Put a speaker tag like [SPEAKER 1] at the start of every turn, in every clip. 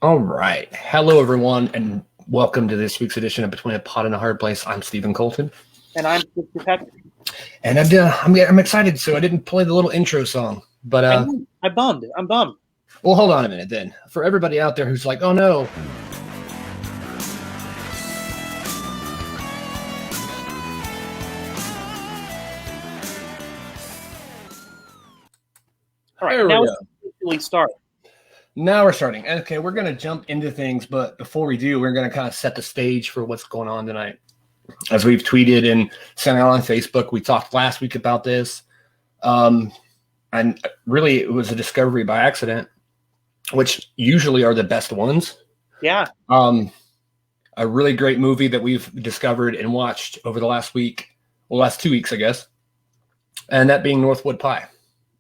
[SPEAKER 1] All right. Hello, everyone, and welcome to this week's edition of Between a Pot and a Hard Place. I'm Stephen Colton,
[SPEAKER 2] And I'm Mr. Pepper.
[SPEAKER 1] and I'm excited. So I didn't play the little intro song, but
[SPEAKER 2] I'm bummed. I'm bummed.
[SPEAKER 1] well, hold on a minute then. For everybody out there who's like, "Oh no,"
[SPEAKER 2] All right,
[SPEAKER 1] there we
[SPEAKER 2] now
[SPEAKER 1] go.
[SPEAKER 2] we start.
[SPEAKER 1] Now we're starting. Okay, we're gonna jump into things, but before we do, we're gonna kind of set the stage for what's going on tonight. As we've tweeted and sent out on Facebook, we talked last week about this, and really it was a discovery by accident, which usually are the best ones.
[SPEAKER 2] Yeah.
[SPEAKER 1] A really great movie that we've discovered and watched over the last 2 weeks, I guess, and that being Northwood Pie.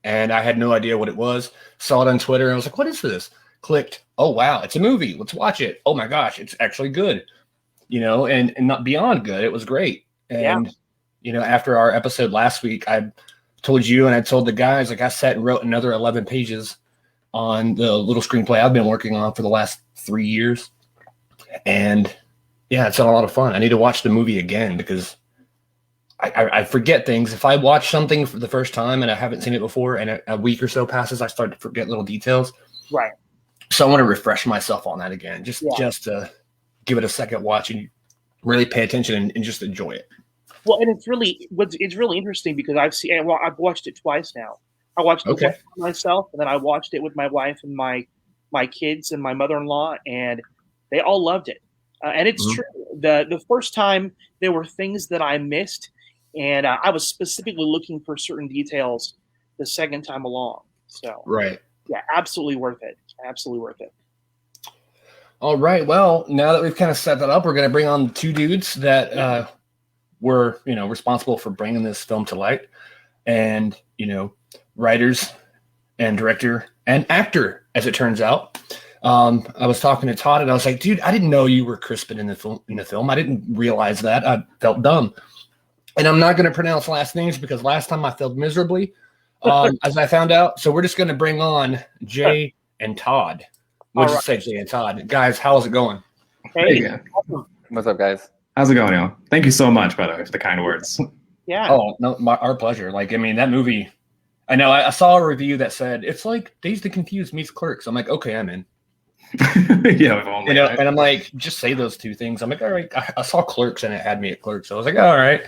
[SPEAKER 1] And I had no idea what it was. Saw it on Twitter and I was like, what is this? Clicked. Oh, wow. It's a movie. Let's watch it. Oh my gosh. It's actually good, and not beyond good. It was great. And, after our episode last week, I told you and I told the guys, like I sat and wrote another 11 pages on the little screenplay I've been working on for the last 3 years. And yeah, it's been a lot of fun. I need to watch the movie again because I forget things. If I watch something for the first time and I haven't seen it before and a week or so passes, I start to forget little details.
[SPEAKER 2] Right.
[SPEAKER 1] So I want to refresh myself on that again, just to give it a second watch and really pay attention and just enjoy it.
[SPEAKER 2] Well, and it's really interesting because I've watched it twice now. I watched it myself, and then I watched it with my wife and my kids and my mother-in-law, and they all loved it. And it's true. The first time there were things that I missed, and I was specifically looking for certain details the second time along. So,
[SPEAKER 1] right.
[SPEAKER 2] Yeah, absolutely worth it. Absolutely worth it.
[SPEAKER 1] All right. Well, now that we've kind of set that up, we're going to bring on two dudes that were, responsible for bringing this film to light, and, writers and director and actor, as it turns out. I was talking to Todd and I was like, dude, I didn't know you were Crispin in the film. I didn't realize that. I felt dumb. And I'm not going to pronounce last names because last time I failed miserably, as I found out. So we're just going to bring on Jay and Todd. We'll just say Jay and Todd. Guys, how's it going?
[SPEAKER 2] Hey.
[SPEAKER 3] What's up, guys?
[SPEAKER 4] How's it going, y'all? Thank you so much, by the way, for the kind words.
[SPEAKER 2] Yeah.
[SPEAKER 1] Oh, no, our pleasure. That movie, I know I saw a review that said, it's like Dazed and Confused meets Clerks. I'm like, okay, I'm in.
[SPEAKER 4] Yeah, we've only
[SPEAKER 1] and I'm like, just say those two things. I'm like, all right. I saw Clerks and it had me at Clerks. So I was like, all right.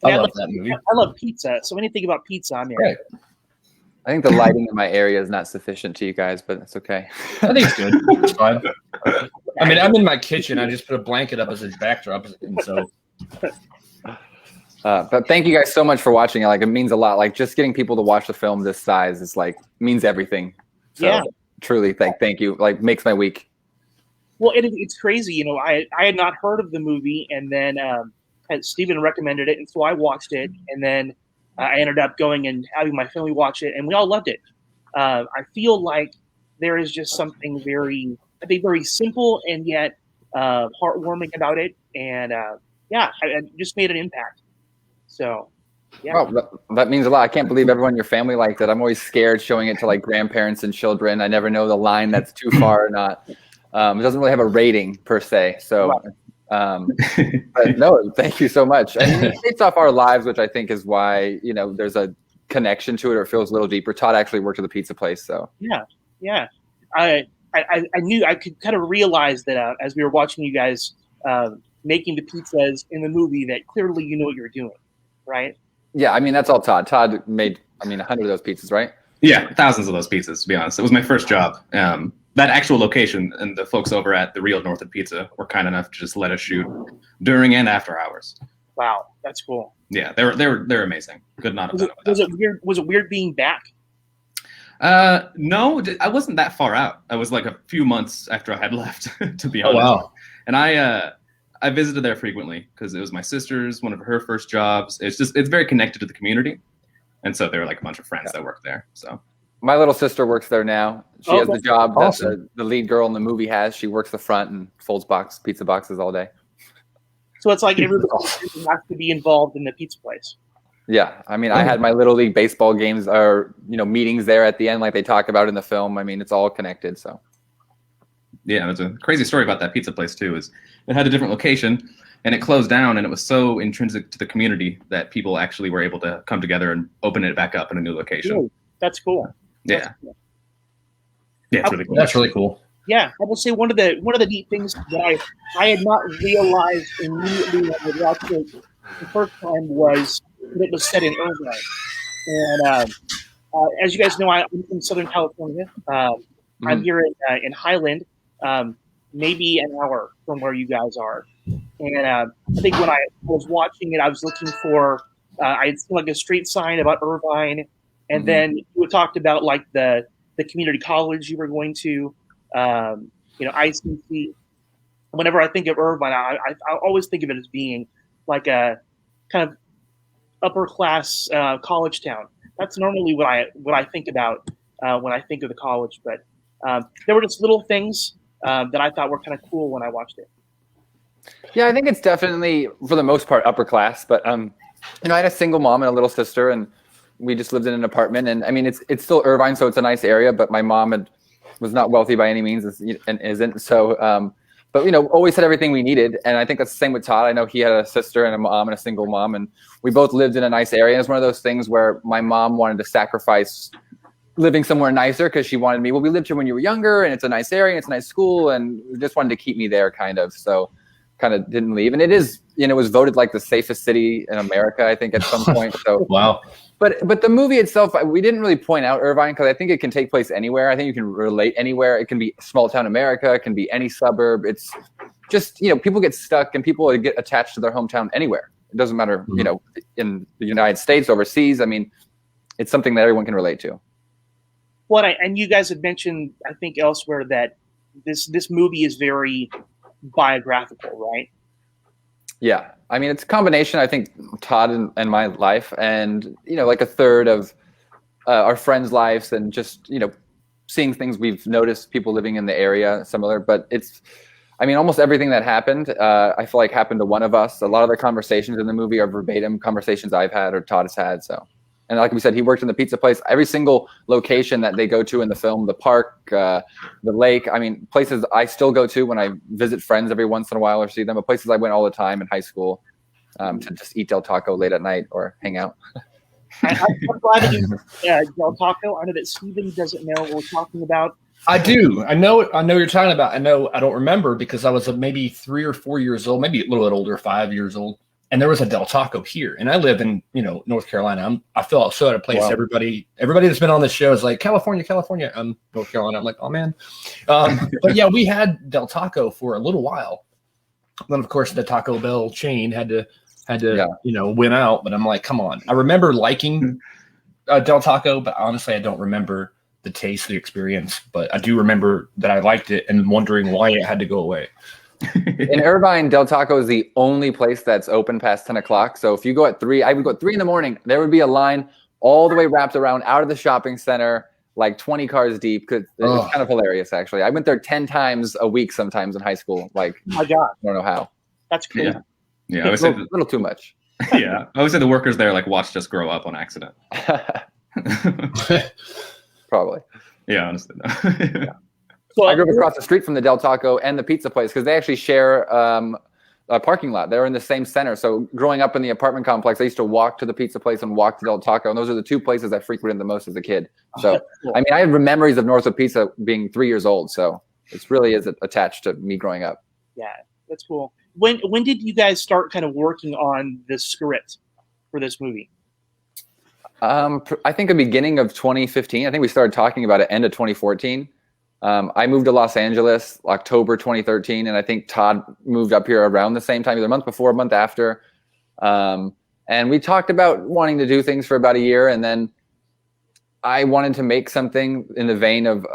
[SPEAKER 1] I love that movie.
[SPEAKER 2] I love pizza. So anything about pizza, I'm in.
[SPEAKER 1] Right.
[SPEAKER 3] I think the lighting in my area is not sufficient to you guys, but it's okay.
[SPEAKER 1] I think it's good. It's fine. I mean, I'm in my kitchen. I just put a blanket up as a backdrop, and so.
[SPEAKER 3] But thank you guys so much for watching it. Like, it means a lot. Like, just getting people to watch the film this size is means everything. So, truly, thank you. Like, makes my week.
[SPEAKER 2] Well, it's crazy. I had not heard of the movie, and then Stephen recommended it, and so I watched it, and then I ended up going and having my family watch it, and we all loved it. I feel like there is just something very simple and yet heartwarming about it, and I just made an impact. So, yeah.
[SPEAKER 3] Well, that means a lot. I can't believe everyone in your family liked it. I'm always scared showing it to grandparents and children. I never know the line that's too far or not. It doesn't really have a rating per se. So, but no, thank you so much. And it takes off our lives, which I think is why, there's a connection to it, or it feels a little deeper. Todd actually worked at the pizza place. So
[SPEAKER 2] yeah. I knew, I could kind of realize that as we were watching you guys making the pizzas in the movie, that clearly you know what you're doing, right?
[SPEAKER 3] Yeah, I mean, that's all Todd. Todd made, 100 of those pizzas, right?
[SPEAKER 4] Yeah, thousands of those pizzas, to be honest. It was my first job. That actual location and the folks over at the real Northwood Pizza were kind enough to just let us shoot during and after hours.
[SPEAKER 2] Wow, that's cool.
[SPEAKER 4] Yeah, they're amazing. Could not have done it
[SPEAKER 2] without them. Was it weird being back?
[SPEAKER 4] No, I wasn't that far out. I was like a few months after I had left, to be honest.
[SPEAKER 1] Oh, wow.
[SPEAKER 4] And I visited there frequently because it was my sister's, one of her first jobs. It's very connected to the community. And so there were like a bunch of friends that worked there. So
[SPEAKER 3] my little sister works there now. She has the job
[SPEAKER 1] awesome.
[SPEAKER 3] that the lead girl in the movie has. She works the front and folds pizza boxes all day.
[SPEAKER 2] So it's like everybody has to be involved in the pizza place.
[SPEAKER 3] Yeah, I mean, I had my little league baseball games or meetings there at the end, like they talk about in the film. I mean, it's all connected. So
[SPEAKER 4] Yeah, there's a crazy story about that pizza place too. Is it had a different location and it closed down, and it was so intrinsic to the community that people actually were able to come together and open it back up in a new location.
[SPEAKER 2] Ooh, that's cool.
[SPEAKER 4] Yeah,
[SPEAKER 2] That's cool.
[SPEAKER 4] yeah, it's really cool.
[SPEAKER 1] That's really cool.
[SPEAKER 2] Yeah, I will say one of the neat things that I had not realized immediately when I watched it the first time was that it was set in Irvine. And as you guys know, I'm from Southern California. I'm here in Highland, maybe an hour from where you guys are. And I think when I was watching it, I was looking for I had seen like a street sign about Irvine, and then you talked about like the community college you were going to. ICC. Whenever I think of Irvine, I always think of it as being like a kind of upper class college town. That's normally what I think about when I think of the college. But there were just little things that I thought were kind of cool when I watched it.
[SPEAKER 3] Yeah, I think it's definitely, for the most part, upper class. But I had a single mom and a little sister, and we just lived in an apartment. And I mean, it's still Irvine, so it's a nice area. But my mom was not wealthy by any means and isn't. So, but always had everything we needed. And I think that's the same with Todd. I know he had a sister and a mom and a single mom, and we both lived in a nice area. And it's one of those things where my mom wanted to sacrifice living somewhere nicer because she wanted me. Well, we lived here when you were younger, and it's a nice area, and it's a nice school, and just wanted to keep me there, kind of. So, kind of didn't leave. And it is, it was voted like the safest city in America, I think, at some point. So
[SPEAKER 1] Wow.
[SPEAKER 3] But the movie itself, we didn't really point out Irvine because I think it can take place anywhere. I think you can relate anywhere. It can be small town America. It can be any suburb. It's just, people get stuck and people get attached to their hometown anywhere. It doesn't matter, in the United States, overseas. I mean, it's something that everyone can relate to.
[SPEAKER 2] Well, and you guys had mentioned, I think elsewhere, that this movie is very biographical, right?
[SPEAKER 3] Yeah. I mean, it's a combination, I think, Todd and my life, and, like a third of our friends' lives, and just, seeing things we've noticed, people living in the area similar. But almost everything that happened, I feel like happened to one of us. A lot of the conversations in the movie are verbatim conversations I've had or Todd has had. So, and like we said, he worked in the pizza place. Every single location that they go to in the film, the park, the lake, places I still go to when I visit friends every once in a while or see them, but places I went all the time in high school to just eat Del Taco late at night or hang out.
[SPEAKER 2] I'm glad that you Del Taco. I know that Steven doesn't know what we're talking about.
[SPEAKER 1] I do. I know you're talking about. I don't remember because I was maybe 3 or 4 years old, maybe a little bit older, 5 years old. And there was a Del Taco here, and I live in North Carolina. I feel so out of place. Wow. Everybody that's been on this show is like California. North Carolina. I'm like, oh man. But yeah, we had Del Taco for a little while. Then of course the Taco Bell chain had to win out. But I'm like, come on. I remember liking Del Taco, but honestly, I don't remember the taste, the experience. But I do remember that I liked it and wondering why it had to go away.
[SPEAKER 3] In Irvine, Del Taco is the only place that's open past 10 o'clock. So if you go at 3, I would go at 3 in the morning. There would be a line all the way wrapped around out of the shopping center, like 20 cars deep. Cause it's kind of hilarious, actually. I went there 10 times a week sometimes in high school. Like,
[SPEAKER 2] oh my God.
[SPEAKER 3] I don't know how.
[SPEAKER 2] That's cool.
[SPEAKER 4] Yeah. I would say
[SPEAKER 3] a little too much.
[SPEAKER 4] Yeah. I always say the workers there watched us grow up on accident.
[SPEAKER 3] Probably.
[SPEAKER 4] Yeah, honestly.
[SPEAKER 3] Yeah. So I grew up across the street from the Del Taco and the pizza place because they actually share a parking lot. They're in the same center. So growing up in the apartment complex, I used to walk to the pizza place and walk to Del Taco. And those are the two places I frequented the most as a kid. So, cool. I have memories of Northwood Pizza being 3 years old. So it really is attached to me growing up.
[SPEAKER 2] Yeah, that's cool. When did you guys start kind of working on the script for this movie?
[SPEAKER 3] I think the beginning of 2015. I think we started talking about it end of 2014. I moved to Los Angeles October 2013, and I think Todd moved up here around the same time, either a month before, a month after. And we talked about wanting to do things for about a year, and then I wanted to make something in the vein of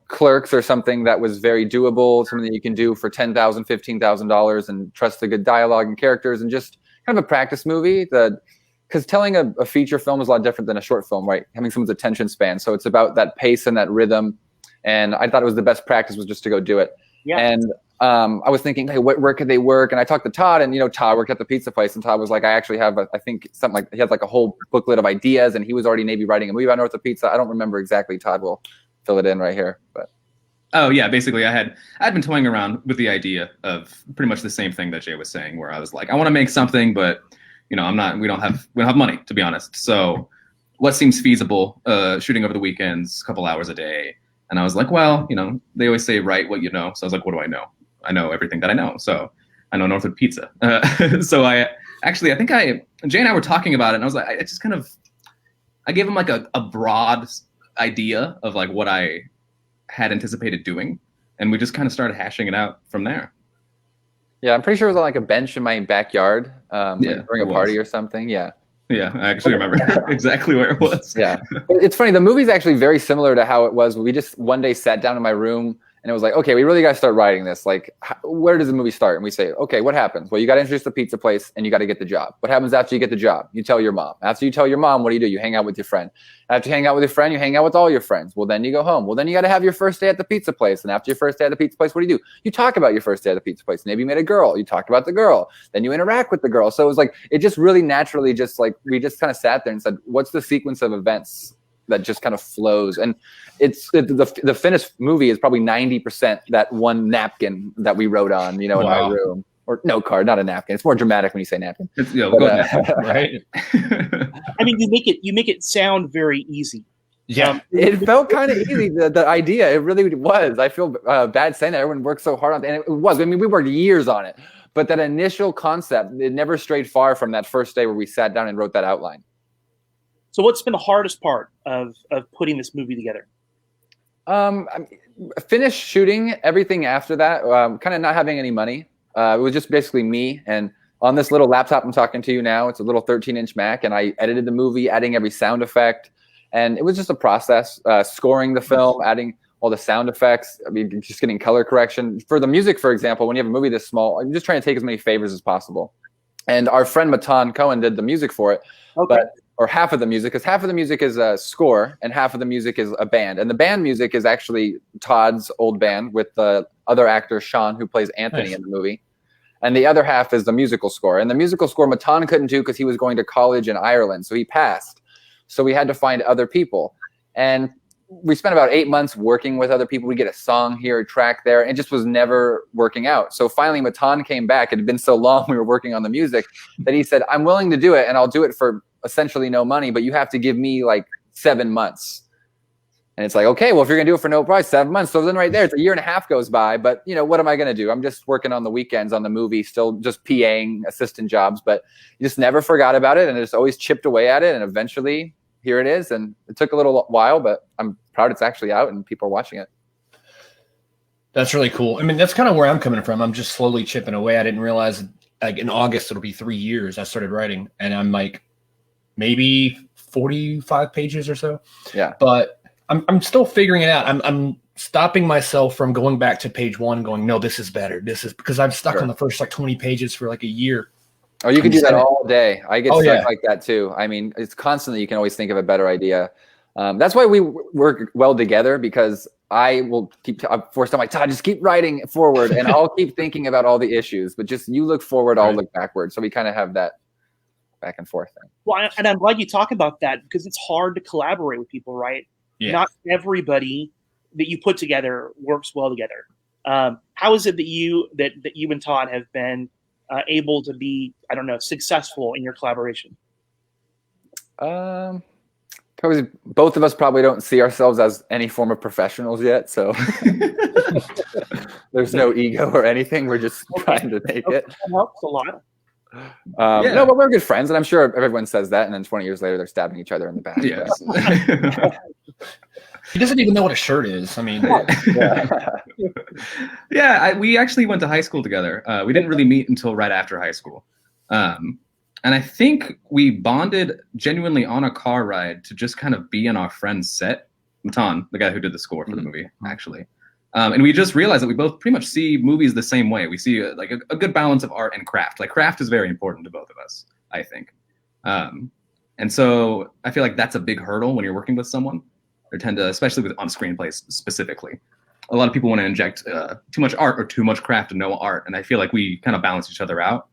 [SPEAKER 3] Clerks or something that was very doable, something that you can do for $10,000, $15,000 and trust the good dialogue and characters, and just kind of a practice movie. Because telling a feature film is a lot different than a short film, right? Having someone's attention span. So it's about that pace and that rhythm. And I thought it was the best practice was just to go do it. Yeah. And I was thinking, hey, where could they work? And I talked to Todd, and Todd worked at the pizza place, and Todd was like, I actually have, I think something like he had like a whole booklet of ideas, and he was already maybe writing a movie about Northwood Pizza. I don't remember exactly. Todd will fill it in right here, but
[SPEAKER 4] Oh yeah, basically I'd been toying around with the idea of pretty much the same thing that Jay was saying, where I was like, I want to make something, but we don't have money, to be honest. So what seems feasible? Shooting over the weekends, a couple hours a day. And I was like, well, they always say write what you know. So I was like, what do I know? I know everything that I know. So I know Northwood Pizza. So I think Jay and I were talking about it, and I was like, I gave him like a broad idea of like what I had anticipated doing, and we just kind of started hashing it out from there.
[SPEAKER 3] Yeah, I'm pretty sure it was on like a bench in my backyard, like during a party or something. Yeah.
[SPEAKER 4] Yeah, I actually remember exactly where it was.
[SPEAKER 3] Yeah. It's funny. The movie's actually very similar to how it was. We just one day sat down in my room and it was like, okay, we really got to start writing this. Like, where does the movie start? And we say, okay, what happens? Well, you got to introduce the pizza place and you got to get the job. What happens after you get the job? You tell your mom. After you tell your mom, what do? You hang out with your friend. After you hang out with your friend, you hang out with all your friends. Well, then you go home. Well, then you got to have your first day at the pizza place. And after your first day at the pizza place, what do? You talk about your first day at the pizza place. Maybe you met a girl. You talked about the girl. Then you interact with the girl. So it was like, it just really naturally just like, we just kind of sat there and said, what's the sequence of events that just kind of flows? And the finished movie is probably 90% that one napkin that we wrote on, in my room. Or no card, not a napkin. It's more dramatic when you say napkin.
[SPEAKER 1] Right?
[SPEAKER 2] I mean, you make it sound very easy.
[SPEAKER 1] Yeah,
[SPEAKER 3] it felt kind of easy. The idea, it really was. I feel bad saying that everyone worked so hard on it, and it was. I mean, we worked years on it, but that initial concept, it never strayed far from that first day where we sat down and wrote that outline.
[SPEAKER 2] So, what's been the hardest part of putting this movie together?
[SPEAKER 3] Finished shooting. Everything after that, kind of not having any money. It was just basically me, and on this little laptop I'm talking to you now, it's a little 13-inch Mac, and I edited the movie, adding every sound effect, and it was just a process, scoring the film, adding all the sound effects, just getting color correction. For the music, for example, when you have a movie this small, I'm just trying to take as many favors as possible. And our friend Matan Cohen did the music for it, or half of the music, because half of the music is a score and half of the music is a band. And the band music is actually Todd's old band with the other actor, Sean, who plays Anthony in the movie. And the other half is the musical score. And the musical score Matan couldn't do because he was going to college in Ireland, so he passed. So we had to find other people. And we spent about 8 months working with other people. We get a song here, a track there. It just was never working out. So finally, Matan came back. It had been so long we were working on the music that he said, I'm willing to do it, and I'll do it for essentially no money, but you have to give me like 7 months. And it's like, okay, well, if you're going to do it for no price, 7 months. So then right there, it's a year and a half goes by. But, what am I going to do? I'm just working on the weekends on the movie, still just PAing assistant jobs. But you just never forgot about it, and just always chipped away at it. And eventually, here it is. And it took a little while, but I'm proud it's actually out and people are watching it.
[SPEAKER 1] That's really cool. I mean, that's kind of where I'm coming from. I'm just slowly chipping away. I didn't realize like in August, it'll be 3 years I started writing. And I'm like maybe 45 pages or so.
[SPEAKER 3] Yeah.
[SPEAKER 1] But I'm still figuring it out. I'm stopping myself from going back to page one and going, no, this is better. This is because I'm stuck on the first like 20 pages for like a year.
[SPEAKER 3] Oh, you can do that all day. I get stuck like that too. I mean, it's constantly, you can always think of a better idea. That's why we work well together, because I will I'm like, Todd, just keep writing forward and I'll keep thinking about all the issues, but just you look forward, I'll look backward. So we kind of have that back and forth thing.
[SPEAKER 2] Well, and I'm glad you talk about that, because it's hard to collaborate with people, right? Yeah. Not everybody that you put together works well together. How is it that you and Todd have been able to be, I don't know, successful in your collaboration?
[SPEAKER 3] Probably both of us probably don't see ourselves as any form of professionals yet, so there's no ego or anything. We're just trying to make it.
[SPEAKER 2] That helps a lot.
[SPEAKER 3] No, but we're good friends, and I'm sure everyone says that, and then 20 years later, they're stabbing each other in the back.
[SPEAKER 4] Yes.
[SPEAKER 1] He doesn't even know what a shirt is. I mean,
[SPEAKER 4] we actually went to high school together. We didn't really meet until right after high school. And I think we bonded genuinely on a car ride to just kind of be in our friend's set. Matan, the guy who did the score for the movie, actually. And we just realized that we both pretty much see movies the same way. We see a good balance of art and craft. Like, craft is very important to both of us, I think. And so I feel like that's a big hurdle when you're working with someone. They tend to, especially on screenplays specifically. A lot of people want to inject too much art or too much craft and no art. And I feel like we kind of balance each other out.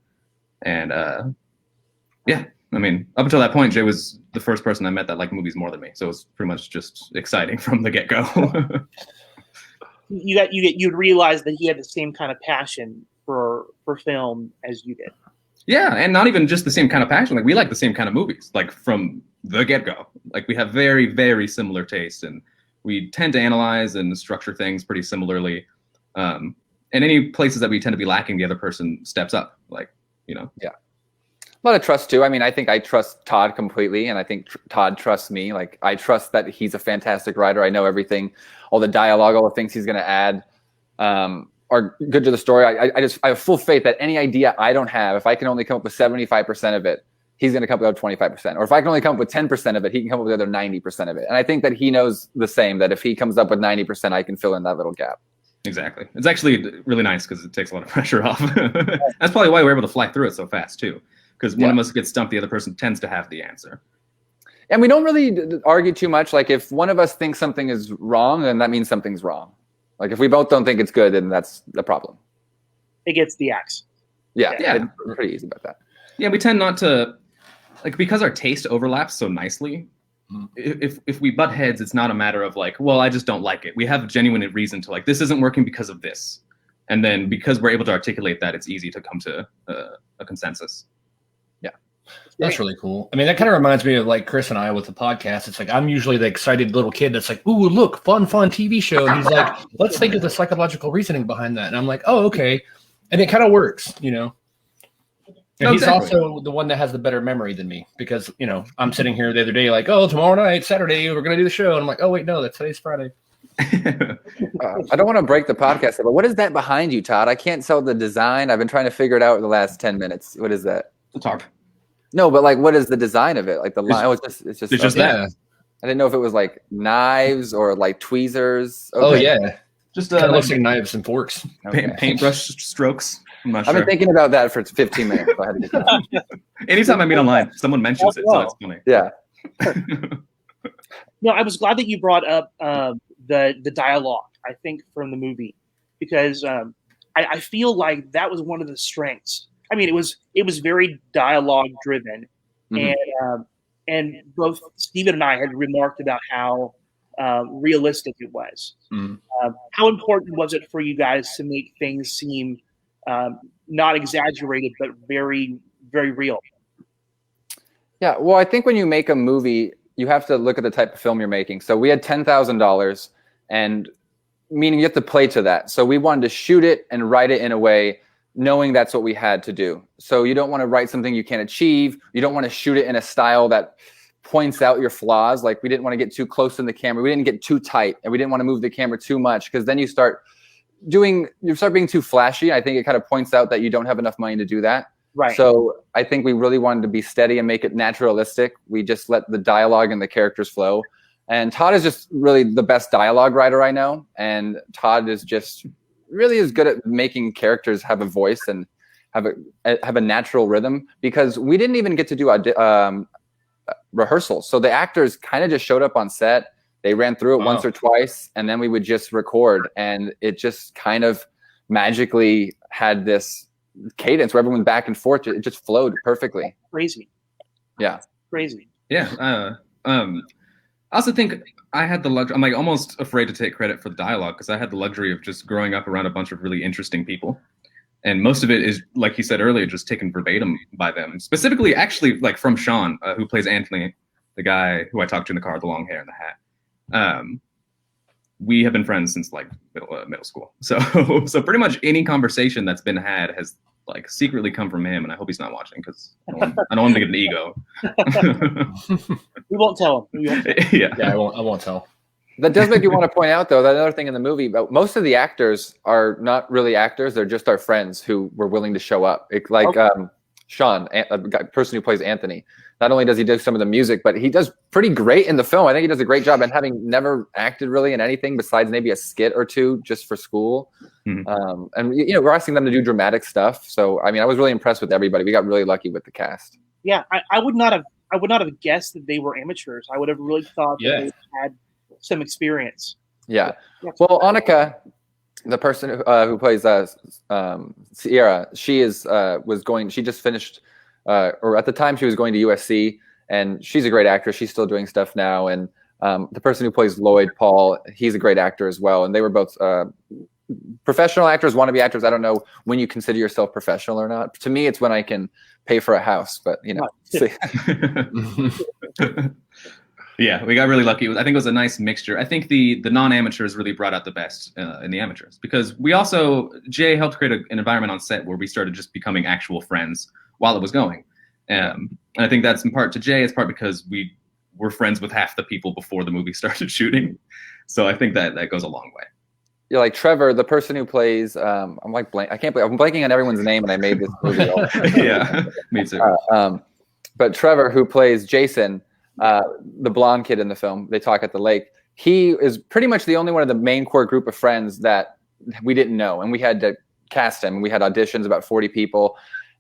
[SPEAKER 4] And yeah, I mean, up until that point, Jay was the first person I met that liked movies more than me. So it was pretty much just exciting from the get-go.
[SPEAKER 2] you'd realize that he had the same kind of passion for film as you did.
[SPEAKER 4] Yeah, and not even just the same kind of passion. Like we like the same kind of movies, like from the get-go. Like we have very, very similar tastes, and we tend to analyze and structure things pretty similarly. And any places that we tend to be lacking, the other person steps up. Like, you know.
[SPEAKER 3] Yeah. A lot of trust too. I mean, I think I trust Todd completely, and I think Todd trusts me. Like I trust that he's a fantastic writer. I know everything, all the dialogue, all the things he's going to add are good to the story. I have full faith that any idea I don't have, if I can only come up with 75% of it, he's going to come up with 25%. Or if I can only come up with 10% of it, he can come up with the other 90% of it. And I think that he knows the same, that if he comes up with 90%, I can fill in that little gap.
[SPEAKER 4] Exactly. It's actually really nice because it takes a lot of pressure off. That's probably why we're able to fly through it so fast too. Because one of us gets stumped, the other person tends to have the answer.
[SPEAKER 3] And we don't really argue too much. Like if one of us thinks something is wrong, then that means something's wrong. Like if we both don't think it's good, then that's the problem.
[SPEAKER 2] It gets the axe.
[SPEAKER 3] Yeah. We're pretty easy about that.
[SPEAKER 4] Yeah, we tend not to, like, because our taste overlaps so nicely. If we butt heads, it's not a matter of like, well, I just don't like it. We have genuine reason to like, this isn't working because of this. And then because we're able to articulate that, it's easy to come to a consensus.
[SPEAKER 1] That's really cool. I mean, that kind of reminds me of like Chris and I with the podcast. It's like I'm usually the excited little kid that's like, "Ooh, look, fun TV show." And he's like, "Let's think of the psychological reasoning behind that." And I'm like, "Oh, okay." And it kind of works, you know. And he's also the one that has the better memory than me because, you know, I'm sitting here the other day like, "Oh, tomorrow night, Saturday, we're going to do the show." And I'm like, "Oh, wait, no, today's Friday."
[SPEAKER 3] I don't want to break the podcast, but what is that behind you, Todd? I can't tell the design. I've been trying to figure it out in the last 10 minutes. What is that?
[SPEAKER 4] The tarp.
[SPEAKER 3] No, but like, what is the design of it? Like the line? It's just
[SPEAKER 4] that.
[SPEAKER 3] I didn't know if it was like knives or like tweezers.
[SPEAKER 1] Okay. Oh yeah,
[SPEAKER 4] just
[SPEAKER 1] kind of looks like knives and forks.
[SPEAKER 3] Okay.
[SPEAKER 4] Paintbrush strokes.
[SPEAKER 3] I've been thinking about that for 15 minutes. So I had to get that.
[SPEAKER 4] Anytime I meet online, someone mentions it, so it's funny.
[SPEAKER 3] Yeah.
[SPEAKER 2] No, I was glad that you brought up the dialogue. I think from the movie because I feel like that was one of the strengths. I mean, it was very dialogue driven, and both Steven and I had remarked about how realistic it was. How important was it for you guys to make things seem not exaggerated, but very, very real?
[SPEAKER 3] Yeah, well, I think when you make a movie, you have to look at the type of film you're making. So we had $10,000, and meaning you have to play to that. So we wanted to shoot it and write it in a way knowing that's what we had to do. So you don't want to write something you can't achieve. You don't want to shoot it in a style that points out your flaws. Like we didn't want to get too close to the camera. We didn't get too tight, and we didn't want to move the camera too much because then you start being too flashy. I think it kind of points out that you don't have enough money to do that.
[SPEAKER 2] Right.
[SPEAKER 3] So I think we really wanted to be steady and make it naturalistic. We just let the dialogue and the characters flow. And Todd is just really the best dialogue writer I know. And Todd is just really is good at making characters have a voice and have a natural rhythm, because we didn't even get to do rehearsals. So the actors kind of just showed up on set. They ran through it once or twice, and then we would just record, and it just kind of magically had this cadence where everyone back and forth. It just flowed perfectly.
[SPEAKER 2] Crazy.
[SPEAKER 3] Yeah.
[SPEAKER 2] Crazy.
[SPEAKER 4] Yeah. I also think I had the luxury. I'm like almost afraid to take credit for the dialogue because I had the luxury of just growing up around a bunch of really interesting people. And most of it is, like you said earlier, just taken verbatim by them. Specifically, actually, like from Sean, who plays Anthony, the guy who I talked to in the car, the long hair and the hat. We have been friends since like middle school. So pretty much any conversation that's been had has like secretly come from him, and I hope he's not watching because I don't want him to get an ego.
[SPEAKER 2] We won't tell him.
[SPEAKER 1] Yeah, I won't tell.
[SPEAKER 3] That does make you want to point out, though, that another thing in the movie, but most of the actors are not really actors. They're just our friends who were willing to show up. Sean, a person who plays Anthony, not only does he do some of the music, but he does pretty great in the film. I think he does a great job. And having never acted really in anything besides maybe a skit or two just for school. Mm-hmm. And, you know, we're asking them to do dramatic stuff. So, I mean, I was really impressed with everybody. We got really lucky with the cast.
[SPEAKER 2] Yeah, I would not have guessed that they were amateurs. I would have really thought that they had some experience.
[SPEAKER 3] Yeah. Well, Annika, the person who plays Sierra, she just finished, or at the time she was going to USC, and she's a great actress. She's still doing stuff now, and The person who plays Lloyd, Paul, he's a great actor as well. And they were both professional actors, wannabe actors. I don't know when you consider yourself professional or not. To me, it's when I can pay for a house, but you know.
[SPEAKER 4] Yeah, we got really lucky. I think it was a nice mixture. I think the non-amateurs really brought out the best in the amateurs, because Jay helped create an environment on set where we started just becoming actual friends while it was going. And I think that's in part to Jay. It's part because we were friends with half the people before the movie started shooting. So I think that goes a long way.
[SPEAKER 3] Yeah, like Trevor, the person who plays, I'm blanking on everyone's name, and I made this movie.
[SPEAKER 4] Yeah, me too.
[SPEAKER 3] But Trevor, who plays Jason, the blonde kid in the film, they talk at the lake. He is pretty much the only one of the main core group of friends that we didn't know, and we had to cast him. We had auditions, about 40 people,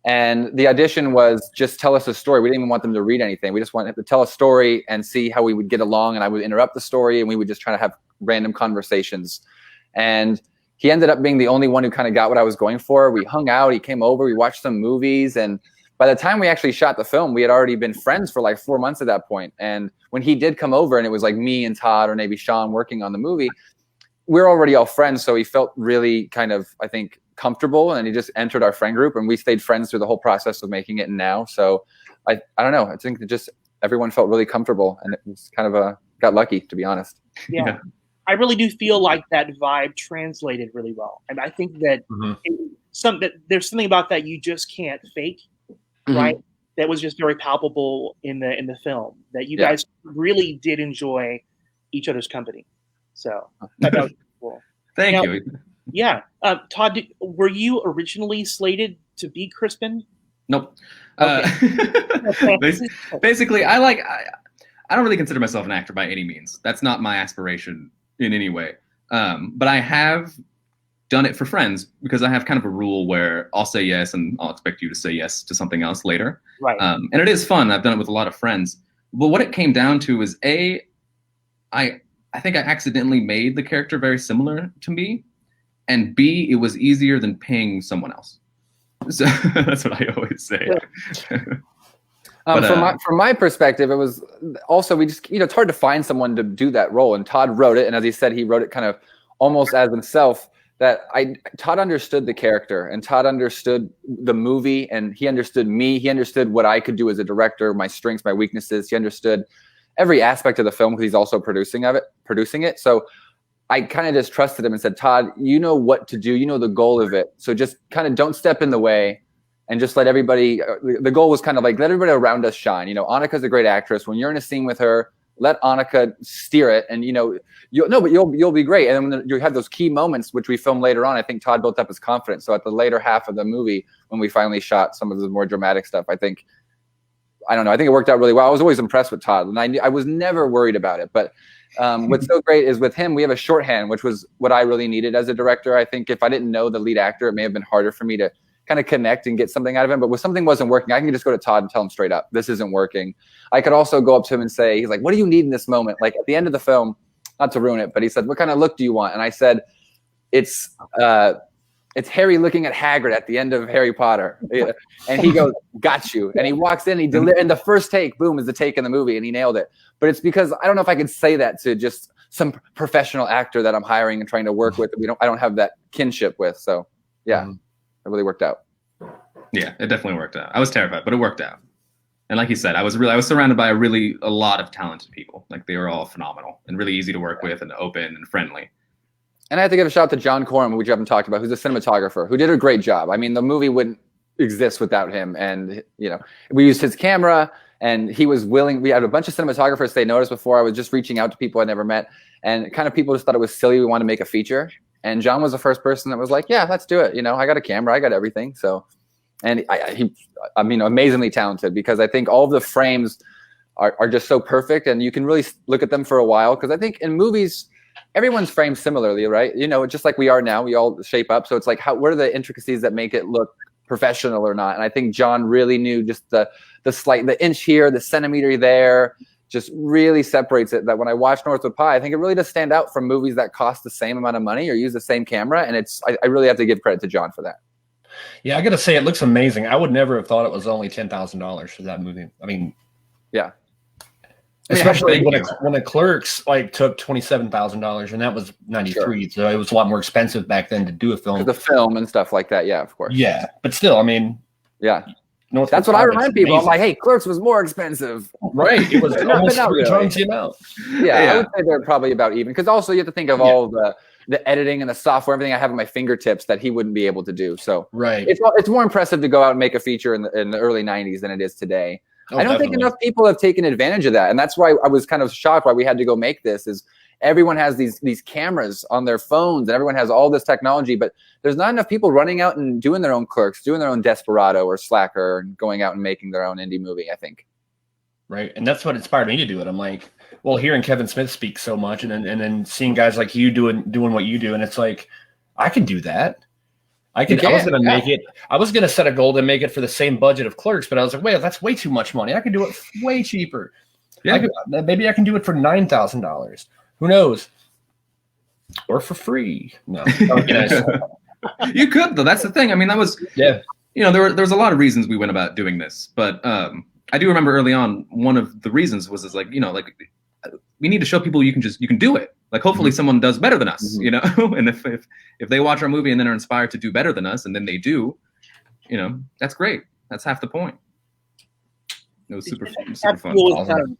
[SPEAKER 3] and the audition was just tell us a story. We didn't even want them to read anything. We just wanted to tell a story and see how we would get along, and I would interrupt the story, and we would just try to have random conversations. And he ended up being the only one who kind of got what I was going for. We hung out, he came over, we watched some movies, and by the time we actually shot the film, we had already been friends for like 4 months at that point. And when he did come over and it was like me and Todd or maybe Sean working on the movie, we're already all friends. So he felt really kind of, I think, comfortable, and he just entered our friend group, and we stayed friends through the whole process of making it now. So I don't know. I think that just everyone felt really comfortable, and it was kind of got lucky, to be honest.
[SPEAKER 2] Yeah. I really do feel like that vibe translated really well. And I think that there's something about that you just can't fake. Right, that was just very palpable in the film, that you guys really did enjoy each other's company. So that was cool.
[SPEAKER 4] Thank you.
[SPEAKER 2] Yeah, Todd, were you originally slated to be Crispin?
[SPEAKER 4] Nope.
[SPEAKER 2] Okay.
[SPEAKER 4] Basically, I don't really consider myself an actor by any means. That's not my aspiration in any way. But I have done it for friends, because I have kind of a rule where I'll say yes and I'll expect you to say yes to something else later.
[SPEAKER 2] Right.
[SPEAKER 4] And it is fun. I've done it with a lot of friends. But what it came down to is I think I accidentally made the character very similar to me, and B, it was easier than paying someone else. So that's what I always say.
[SPEAKER 3] From my perspective, it was also, we just, it's hard to find someone to do that role. And Todd wrote it. And as he said, he wrote it kind of almost as himself. Todd understood the character, and Todd understood the movie, and he understood me. He understood what I could do as a director, my strengths, my weaknesses. He understood every aspect of the film, because he's also producing it. So I kind of just trusted him and said, Todd, you know what to do. You know the goal of it. So just kind of don't step in the way, and just let everybody, the goal was kind of like, let everybody around us shine. Annika's a great actress. When you're in a scene with her, let Annika steer it, and you'll be great. And then you have those key moments, which we filmed later on. I think Todd built up his confidence. So at the later half of the movie, when we finally shot some of the more dramatic stuff, I think it worked out really well. I was always impressed with Todd, and I was never worried about it. But what's so great is with him, we have a shorthand, which was what I really needed as a director. I think if I didn't know the lead actor, it may have been harder for me to kind of connect and get something out of him. But when something wasn't working, I can just go to Todd and tell him straight up, this isn't working. I could also go up to him and say, he's like, what do you need in this moment? Like at the end of the film, not to ruin it, but he said, what kind of look do you want? And I said, it's Harry looking at Hagrid at the end of Harry Potter. And he goes, got you. And he walks in, and the first take, boom, is the take in the movie, and he nailed it. But it's because I don't know if I could say that to just some professional actor that I'm hiring and trying to work with. I don't have that kinship with. So yeah, it really worked out.
[SPEAKER 4] Yeah, it definitely worked out. I was terrified, but it worked out. And like you said, I was surrounded by a lot of talented people. Like they were all phenomenal and really easy to work with, and open and friendly.
[SPEAKER 3] And I have to give a shout out to John Corum, which you haven't talked about, who's a cinematographer who did a great job. I mean, the movie wouldn't exist without him. And, we used his camera, and he was willing. We had a bunch of cinematographers they noticed before. I was just reaching out to people I never met, and kind of people just thought it was silly. We wanted to make a feature. And John was the first person that was like, yeah, let's do it. I got a camera, I got everything. So, and he amazingly talented, because I think all of the frames are just so perfect, and you can really look at them for a while. Because I think in movies, everyone's framed similarly, right? Just like we are now, we all shape up. So it's like, what are the intricacies that make it look professional or not? And I think John really knew just the inch here, the centimeter there, just really separates it. That when I watch Northwood Pie, I think it really does stand out from movies that cost the same amount of money or use the same camera. And I really have to give credit to John for that.
[SPEAKER 1] Yeah, I got to say, it looks amazing. I would never have thought it was only $10,000 for that movie. I mean,
[SPEAKER 3] yeah.
[SPEAKER 1] Especially when the Clerks like took $27,000, and that was '93, so it was a lot more expensive back then to do a film.
[SPEAKER 3] The film and stuff like that, yeah, of course.
[SPEAKER 1] Yeah, but still, I mean,
[SPEAKER 3] yeah, that's what I remind people. I'm like, hey, Clerks was more expensive,
[SPEAKER 1] right? It was almost 3 times the amount.
[SPEAKER 3] Yeah, I would say they're probably about even, because also you have to think of all the editing and the software, everything I have at my fingertips that he wouldn't be able to do. So
[SPEAKER 1] right,
[SPEAKER 3] it's more impressive to go out and make a feature in the early '90s than it is today. I don't think enough people have taken advantage of that. And that's why I was kind of shocked why we had to go make this. Is everyone has these cameras on their phones and everyone has all this technology, but there's not enough people running out and doing their own Clerks, doing their own Desperado or Slacker, and going out and making their own indie movie, I think.
[SPEAKER 1] Right. And that's what inspired me to do it. I'm like, well, hearing Kevin Smith speak so much and then seeing guys like you doing what you do. And it's like, I can do that. I was going to make it. I was going to set a goal to make it for the same budget of Clerks, but I was like, wait, that's way too much money. I can do it way cheaper. Yeah. Maybe I can do it for $9,000. Who knows? Or for free. No.
[SPEAKER 4] You could, though. That's the thing. I mean, that was, there was a lot of reasons we went about doing this, but I do remember early on, one of the reasons was we need to show people you can do it. Like, hopefully someone does better than us, and if they watch our movie and then are inspired to do better than us, and then they do, that's great. That's half the point. It was super fun.
[SPEAKER 2] Awesome.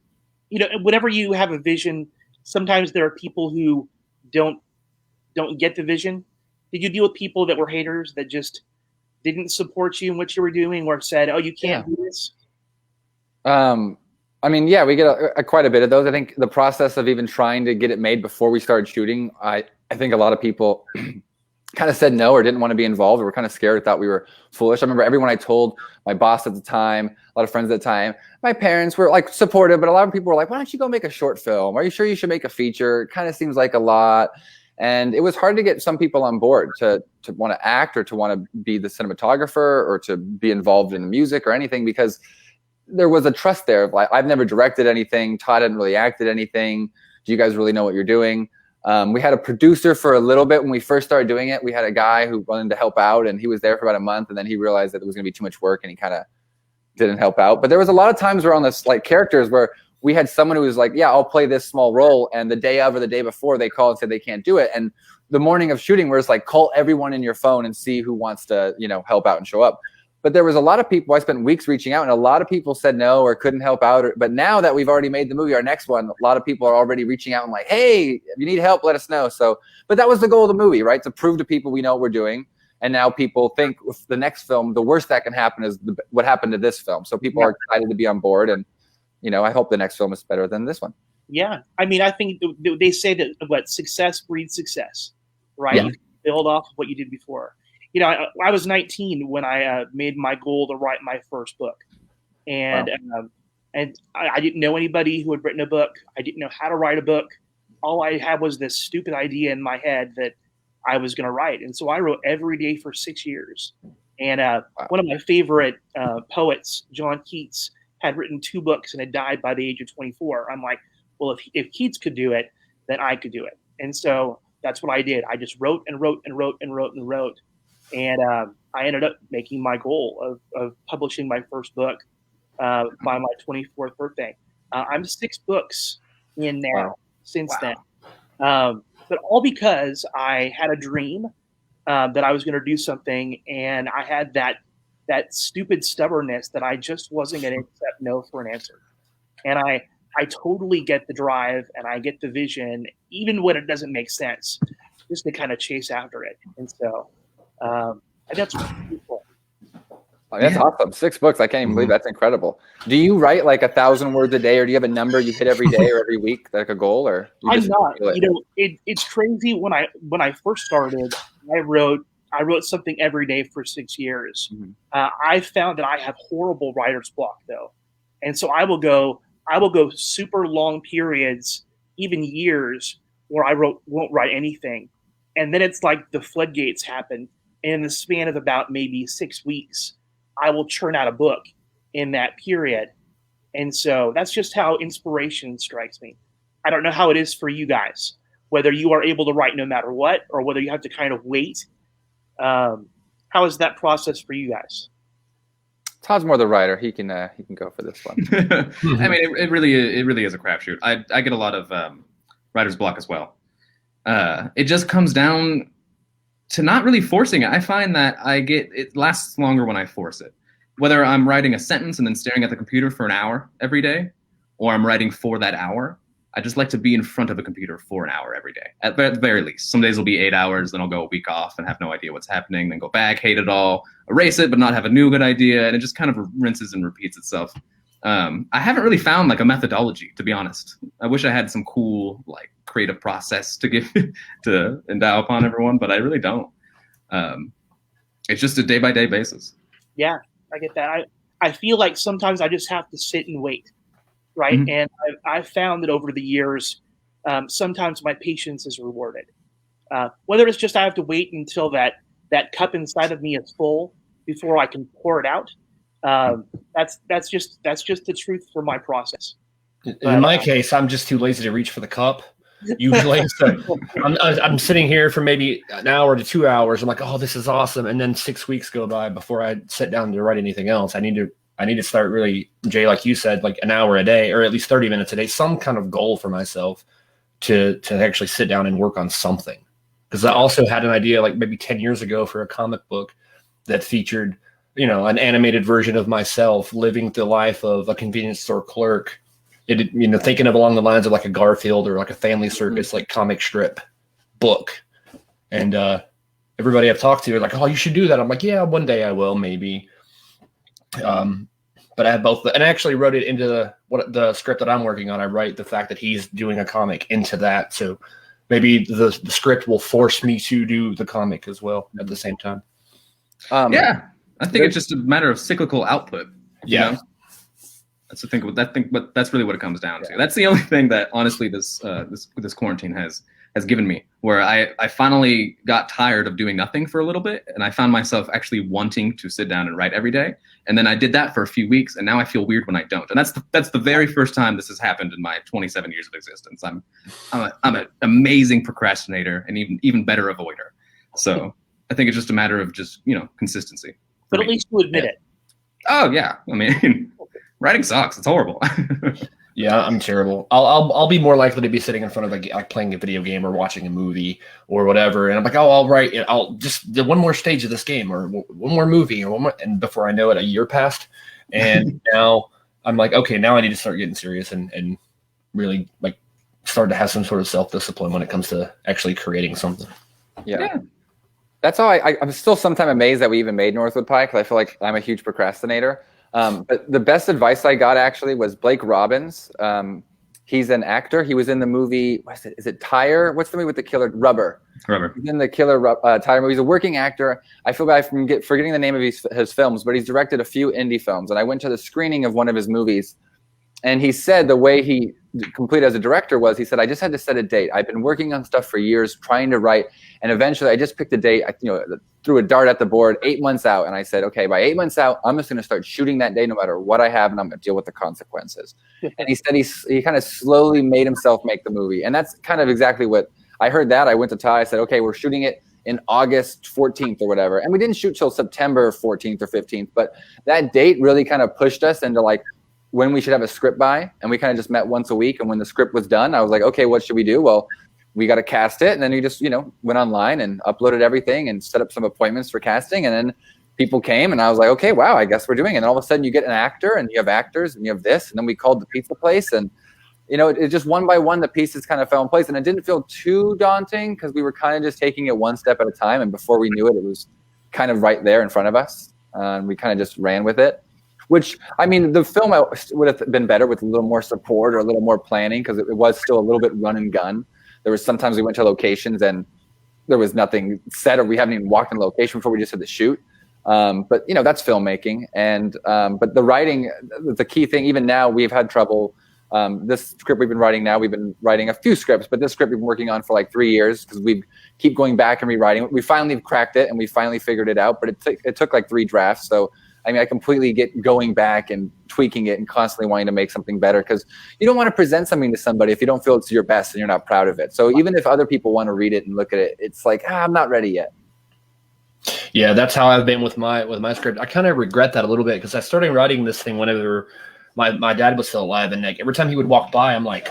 [SPEAKER 2] Whenever you have a vision, sometimes there are people who don't get the vision. Did you deal with people that were haters that just didn't support you in what you were doing, or said, "Oh, you can't do this"?
[SPEAKER 3] I mean, yeah, we get quite a bit of those. I think the process of even trying to get it made before we started shooting, I think a lot of people kind of said no or didn't want to be involved or were kind of scared or thought we were foolish. I remember everyone I told, my boss at the time, a lot of friends at the time, my parents were like supportive, but a lot of people were like, why don't you go make a short film? Are you sure you should make a feature? It kind of seems like a lot. And it was hard to get some people on board to want to act or to want to be the cinematographer or to be involved in the music or anything, because there was a trust there of like, I've never directed anything. Todd hadn't really acted anything. Do you guys really know what you're doing? We had a producer for a little bit when we first started doing it. We had a guy who wanted to help out, and he was there for about a month, and then he realized that it was going to be too much work, and he kind of didn't help out. But there was a lot of times where on this like characters where we had someone who was like, yeah, I'll play this small role, and the day of or the day before they call and say they can't do it. And the morning of shooting, where it's like, call everyone in your phone and see who wants to, help out and show up. But there was a lot of people, I spent weeks reaching out, and a lot of people said no or couldn't help out. But now that we've already made the movie, our next one, a lot of people are already reaching out and like, hey, if you need help, let us know. So, but that was the goal of the movie, right? To prove to people we know what we're doing. And now people think with the next film, the worst that can happen is what happened to this film. So people are excited to be on board. And, I hope the next film is better than this one.
[SPEAKER 2] Yeah. I mean, I think they say that success breeds success, right?
[SPEAKER 3] Yeah.
[SPEAKER 2] You build off of what you did before. I was 19 when I made my goal to write my first book, and I didn't know anybody who had written a book. I didn't know how to write a book. All I had was this stupid idea in my head that I was going to write, and so I wrote every day for 6 years. And one of my favorite poets, John Keats, had written 2 books and had died by the age of 24. I'm like, well, if Keats could do it, then I could do it. And so that's what I did. I just wrote and wrote and wrote and wrote and wrote. And I ended up making my goal of publishing my first book by my 24th birthday. I'm 6 books in now since then. But all because I had a dream that I was going to do something, and I had that stupid stubbornness that I just wasn't going to accept no for an answer. And I totally get the drive, and I get the vision, even when it doesn't make sense, just to kind of chase after it. And so that's really cool.
[SPEAKER 3] Oh, that's awesome. 6 books. I can't even believe that's incredible. Do you write like 1,000 words a day, or do you have a number you hit every day or every week, like a goal? Or
[SPEAKER 2] I'm not. It's crazy. When I first started, I wrote something every day for 6 years. Mm-hmm. I found that I have horrible writer's block though, and so I will go super long periods, even years, where I won't write anything, and then it's like the floodgates happen, and in the span of about maybe 6 weeks, I will churn out a book in that period. And so that's just how inspiration strikes me. I don't know how it is for you guys, whether you are able to write no matter what, or whether you have to kind of wait. How is that process for you guys?
[SPEAKER 3] Todd's more the writer. He can go for this one.
[SPEAKER 4] I mean, it really is a crapshoot. I get a lot of writer's block as well. It just comes down to not really forcing it. I find that it lasts longer when I force it. Whether I'm writing a sentence and then staring at the computer for an hour every day, or I'm writing for that hour, I just like to be in front of a computer for an hour every day, at the very least. Some days will be 8 hours, then I'll go a week off and have no idea what's happening, then go back, hate it all, erase it, but not have a new good idea, and it just kind of rinses and repeats itself. I haven't really found like a methodology, to be honest. I wish I had some cool like creative process to give to endow upon everyone, but I really don't. It's just a day-by-day basis.
[SPEAKER 2] Yeah, I get that. I feel like sometimes I just have to sit and wait. Right. Mm-hmm. And I've found that over the years, sometimes my patience is rewarded. Whether it's just I have to wait until that cup inside of me is full before I can pour it out. That's just the truth for my process.
[SPEAKER 1] In my case, I'm just too lazy to reach for the cup. Usually, so I'm sitting here for maybe an hour to 2 hours. I'm like, oh, this is awesome. And then 6 weeks go by before I sit down to write anything else. I need to start really, Jay, like you said, like an hour a day or at least 30 minutes a day, some kind of goal for myself to actually sit down and work on something. Because I also had an idea like maybe 10 years ago for a comic book that featured, an animated version of myself living the life of a convenience store clerk, thinking of along the lines of like a Garfield or like a Family Circus, like comic strip book. And everybody I've talked to are like, oh, you should do that. I'm like, yeah, one day I will, maybe. But I have both, and I actually wrote it into the script that I'm working on. I write the fact that he's doing a comic into that, so maybe the script will force me to do the comic as well at the same time.
[SPEAKER 4] Yeah, I think it's just a matter of cyclical output.
[SPEAKER 1] Yeah,
[SPEAKER 4] that's the thing. But that's really what it comes down to. That's the only thing that honestly this quarantine has given me, where I finally got tired of doing nothing for a little bit, and I found myself actually wanting to sit down and write every day. And then I did that for a few weeks, and now I feel weird when I don't. And that's the very first time this has happened in my 27 years of existence. I'm an amazing procrastinator and even better avoider. So I think it's just a matter of just consistency.
[SPEAKER 2] But at least you admit it.
[SPEAKER 4] Oh yeah, I mean, writing sucks. It's horrible.
[SPEAKER 1] Yeah, I'm terrible. I'll be more likely to be sitting in front of like playing a video game or watching a movie or whatever, and I'm like, oh, I'll write. I'll just do one more stage of this game or one more movie or one more, and before I know it, a year passed, and now I'm like, okay, now I need to start getting serious and really like start to have some sort of self-discipline when it comes to actually creating something.
[SPEAKER 3] Yeah. That's how I'm still sometimes amazed that we even made Northwood Pie, because I feel like I'm a huge procrastinator. But the best advice I got actually was Blake Robbins. He's an actor. He was in the movie, is it Tire? What's the movie with the killer? Rubber. He's in the killer Tire movie. He's a working actor. I feel bad from forgetting the name of his films, but he's directed a few indie films. And I went to the screening of one of his movies, and he said the way he completed as a director was, he said, I just had to set a date. I've been working on stuff for years, trying to write, and eventually I just picked a date. I threw a dart at the board 8 months out, and I said, okay, by 8 months out, I'm just going to start shooting that day no matter what I have, and I'm going to deal with the consequences. And he said he kind of slowly made himself make the movie, and that's kind of exactly what I heard. That I went to Todd, I said, okay, we're shooting it in August 14th or whatever, and we didn't shoot till September 14th or 15th, but that date really kind of pushed us into like when we should have a script by, and we kind of just met once a week. And when the script was done, I was like, okay, what should we do? Well, we got to cast it. And then we just, went online and uploaded everything and set up some appointments for casting. And then people came, and I was like, okay, wow, I guess we're doing it. And all of a sudden you get an actor, and you have actors, and you have this. And then we called the pizza place, and it just one by one, the pieces kind of fell in place. And it didn't feel too daunting, because we were kind of just taking it one step at a time. And before we knew it, it was kind of right there in front of us. And we kind of just ran with it. Which, I mean, the film would have been better with a little more support or a little more planning, because it was still a little bit run and gun. There was sometimes we went to locations and there was nothing set, or we haven't even walked in the location before we just had to shoot. But that's filmmaking. And but the writing, the key thing. Even now, we've had trouble. This script we've been writing now, we've been writing a few scripts, but this script we've been working on for like 3 years, because we keep going back and rewriting it. We finally cracked it, and we finally figured it out. But it took like 3 drafts. So I mean, I completely get going back and tweaking it and constantly wanting to make something better, because you don't want to present something to somebody if you don't feel it's your best and you're not proud of it. So even if other people want to read it and look at it, it's like, I'm not ready yet.
[SPEAKER 1] Yeah, that's how I've been with my script. I kind of regret that a little bit because I started writing this thing whenever my dad was still alive, and like every time he would walk by, I'm like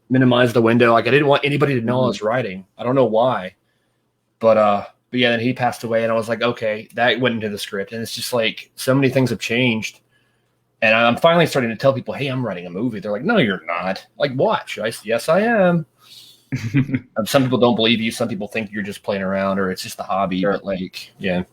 [SPEAKER 1] minimize the window. Like I didn't want anybody to know I was writing. I don't know why, but yeah, then he passed away, and I was like, okay, that went into the script, and it's just like so many things have changed, and I'm finally starting to tell people, hey, I'm writing a movie. They're like, no, you're not. Like, watch. Yes, I am. Some people don't believe you. Some people think you're just playing around, or it's just a hobby. Sure. But like, yeah.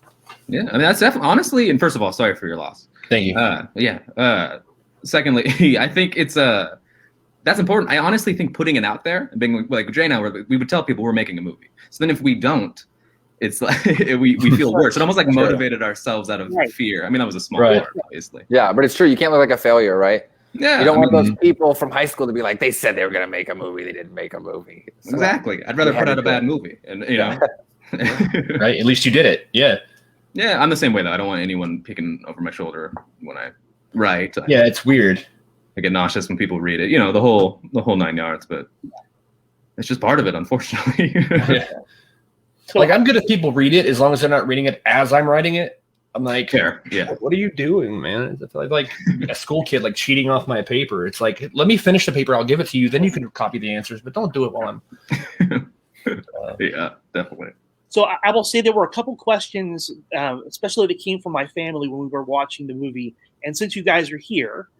[SPEAKER 4] I mean, that's definitely honestly. And first of all, sorry for your loss.
[SPEAKER 1] Thank you.
[SPEAKER 4] Secondly, I think it's that's important. I honestly think putting it out there, being like Jay and I, we would tell people we're making a movie. So then if we don't, it's like we feel worse. It almost like motivated ourselves out of fear. I mean, that was a small part, obviously.
[SPEAKER 3] Yeah, but it's true. You can't look like a failure, right?
[SPEAKER 4] Yeah.
[SPEAKER 3] You don't want those people from high school to be like, they said they were going to make a movie. They didn't make a movie. So
[SPEAKER 4] exactly. I'd rather put out a bad movie. And, you know.
[SPEAKER 1] Right. At least you did it. Yeah.
[SPEAKER 4] Yeah. I'm the same way, though. I don't want anyone peeking over my shoulder when I write.
[SPEAKER 1] Yeah. It's weird.
[SPEAKER 4] I get nauseous when people read it. You know, the whole 9 yards. But it's just part of it, unfortunately.
[SPEAKER 1] Yeah. So, like, I'm good if people read it as long as they're not reading it as I'm writing it. I'm like, what are you doing, man? It's like a school kid, like cheating off my paper. It's like, let me finish the paper. I'll give it to you. Then you can copy the answers, but don't do it while I'm.
[SPEAKER 4] Yeah, definitely.
[SPEAKER 2] So I will say there were a couple questions, especially that came from my family when we were watching the movie. And since you guys are here,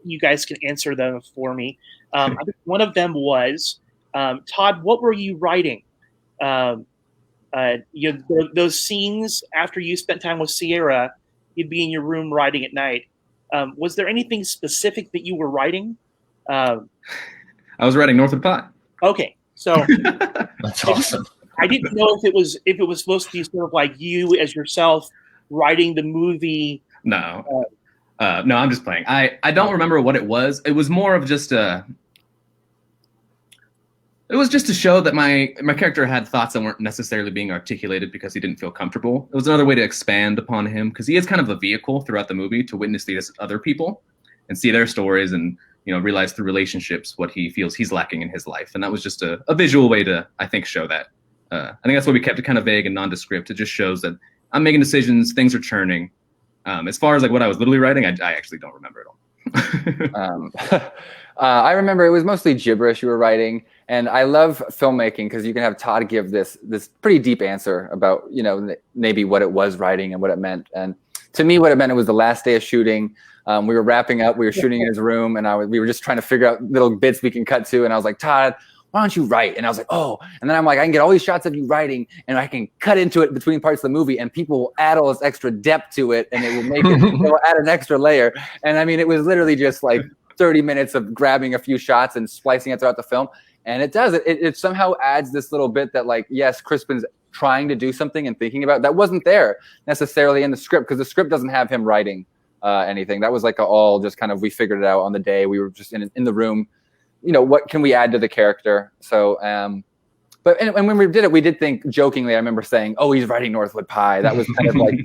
[SPEAKER 2] you guys can answer them for me. I think one of them was, Todd, what were you writing? Those scenes after you spent time with Sierra, you'd be in your room writing at night. Was there anything specific that you were writing?
[SPEAKER 4] I was writing Northwood Pie.
[SPEAKER 2] Okay, so
[SPEAKER 1] that's awesome.
[SPEAKER 2] I didn't know if it was supposed to be sort of like you as yourself writing the movie.
[SPEAKER 4] No, no, I'm just playing. I don't remember what it was. It was more of just It was just to show that my character had thoughts that weren't necessarily being articulated because he didn't feel comfortable. It was another way to expand upon him because he is kind of a vehicle throughout the movie to witness these other people and see their stories and, you know, realize through relationships what he feels he's lacking in his life. And that was just a visual way to, I think, show that. I think that's why we kept it kind of vague and nondescript. It just shows that I'm making decisions, things are churning. As far as like what I was literally writing, I actually don't remember at all.
[SPEAKER 3] I remember it was mostly gibberish you were writing, and I love filmmaking because you can have Todd give this pretty deep answer about, you know, maybe what it was writing and what it meant. And to me, what it meant, it was the last day of shooting. We were wrapping up. We were shooting in his room, and we were just trying to figure out little bits we can cut to. And I was like, Todd, why don't you write? And I was like, oh. And then I'm like, I can get all these shots of you writing, and I can cut into it between parts of the movie, and people will add all this extra depth to it, and it will make it, they'll add an extra layer. And I mean, it was literally just like 30 minutes of grabbing a few shots and splicing it throughout the film. And it does. It somehow adds this little bit that, like, yes, Crispin's trying to do something and thinking about that wasn't there necessarily in the script, because the script doesn't have him writing anything. That was like all just kind of, we figured it out on the day. We were just in the room. You know, what can we add to the character? So, but when we did it, we did think jokingly. I remember saying, "Oh, he's writing Northwood Pie." That was kind of like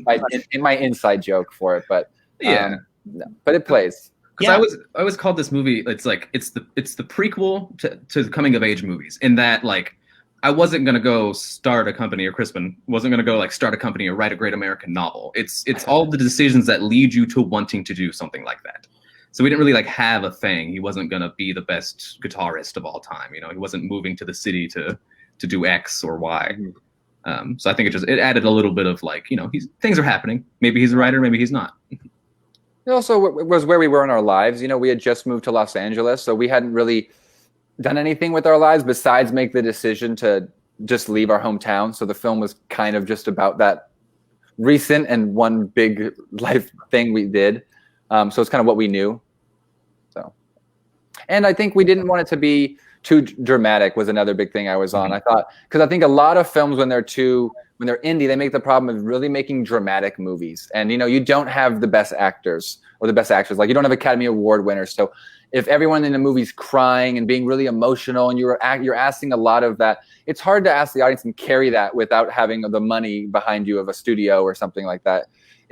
[SPEAKER 3] my inside joke for it. But no, but it plays.
[SPEAKER 4] Because I always called this movie. It's like it's the prequel to the coming of age movies. In that, like, I wasn't gonna go start a company, or Crispin wasn't gonna go like start a company or write a great American novel. It's all the decisions that lead you to wanting to do something like that. So we didn't really like have a thing. He wasn't gonna be the best guitarist of all time. You know, he wasn't moving to the city to do X or Y. So I think it added a little bit of like, you know, things are happening. Maybe he's a writer, maybe he's not.
[SPEAKER 3] It also was where we were in our lives. You know, we had just moved to Los Angeles, so we hadn't really done anything with our lives besides make the decision to just leave our hometown. So the film was kind of just about that recent and one big life thing we did. So it's kind of what we knew. So, and I think we didn't want it to be too dramatic was another big thing I was on. I thought, because I think a lot of films when they're indie, they make the problem of really making dramatic movies. And, you know, you don't have the best actors or the best actors. Like, you don't have Academy Award winners. So if everyone in the movie's crying and being really emotional and you're asking a lot of that, it's hard to ask the audience and carry that without having the money behind you of a studio or something like that.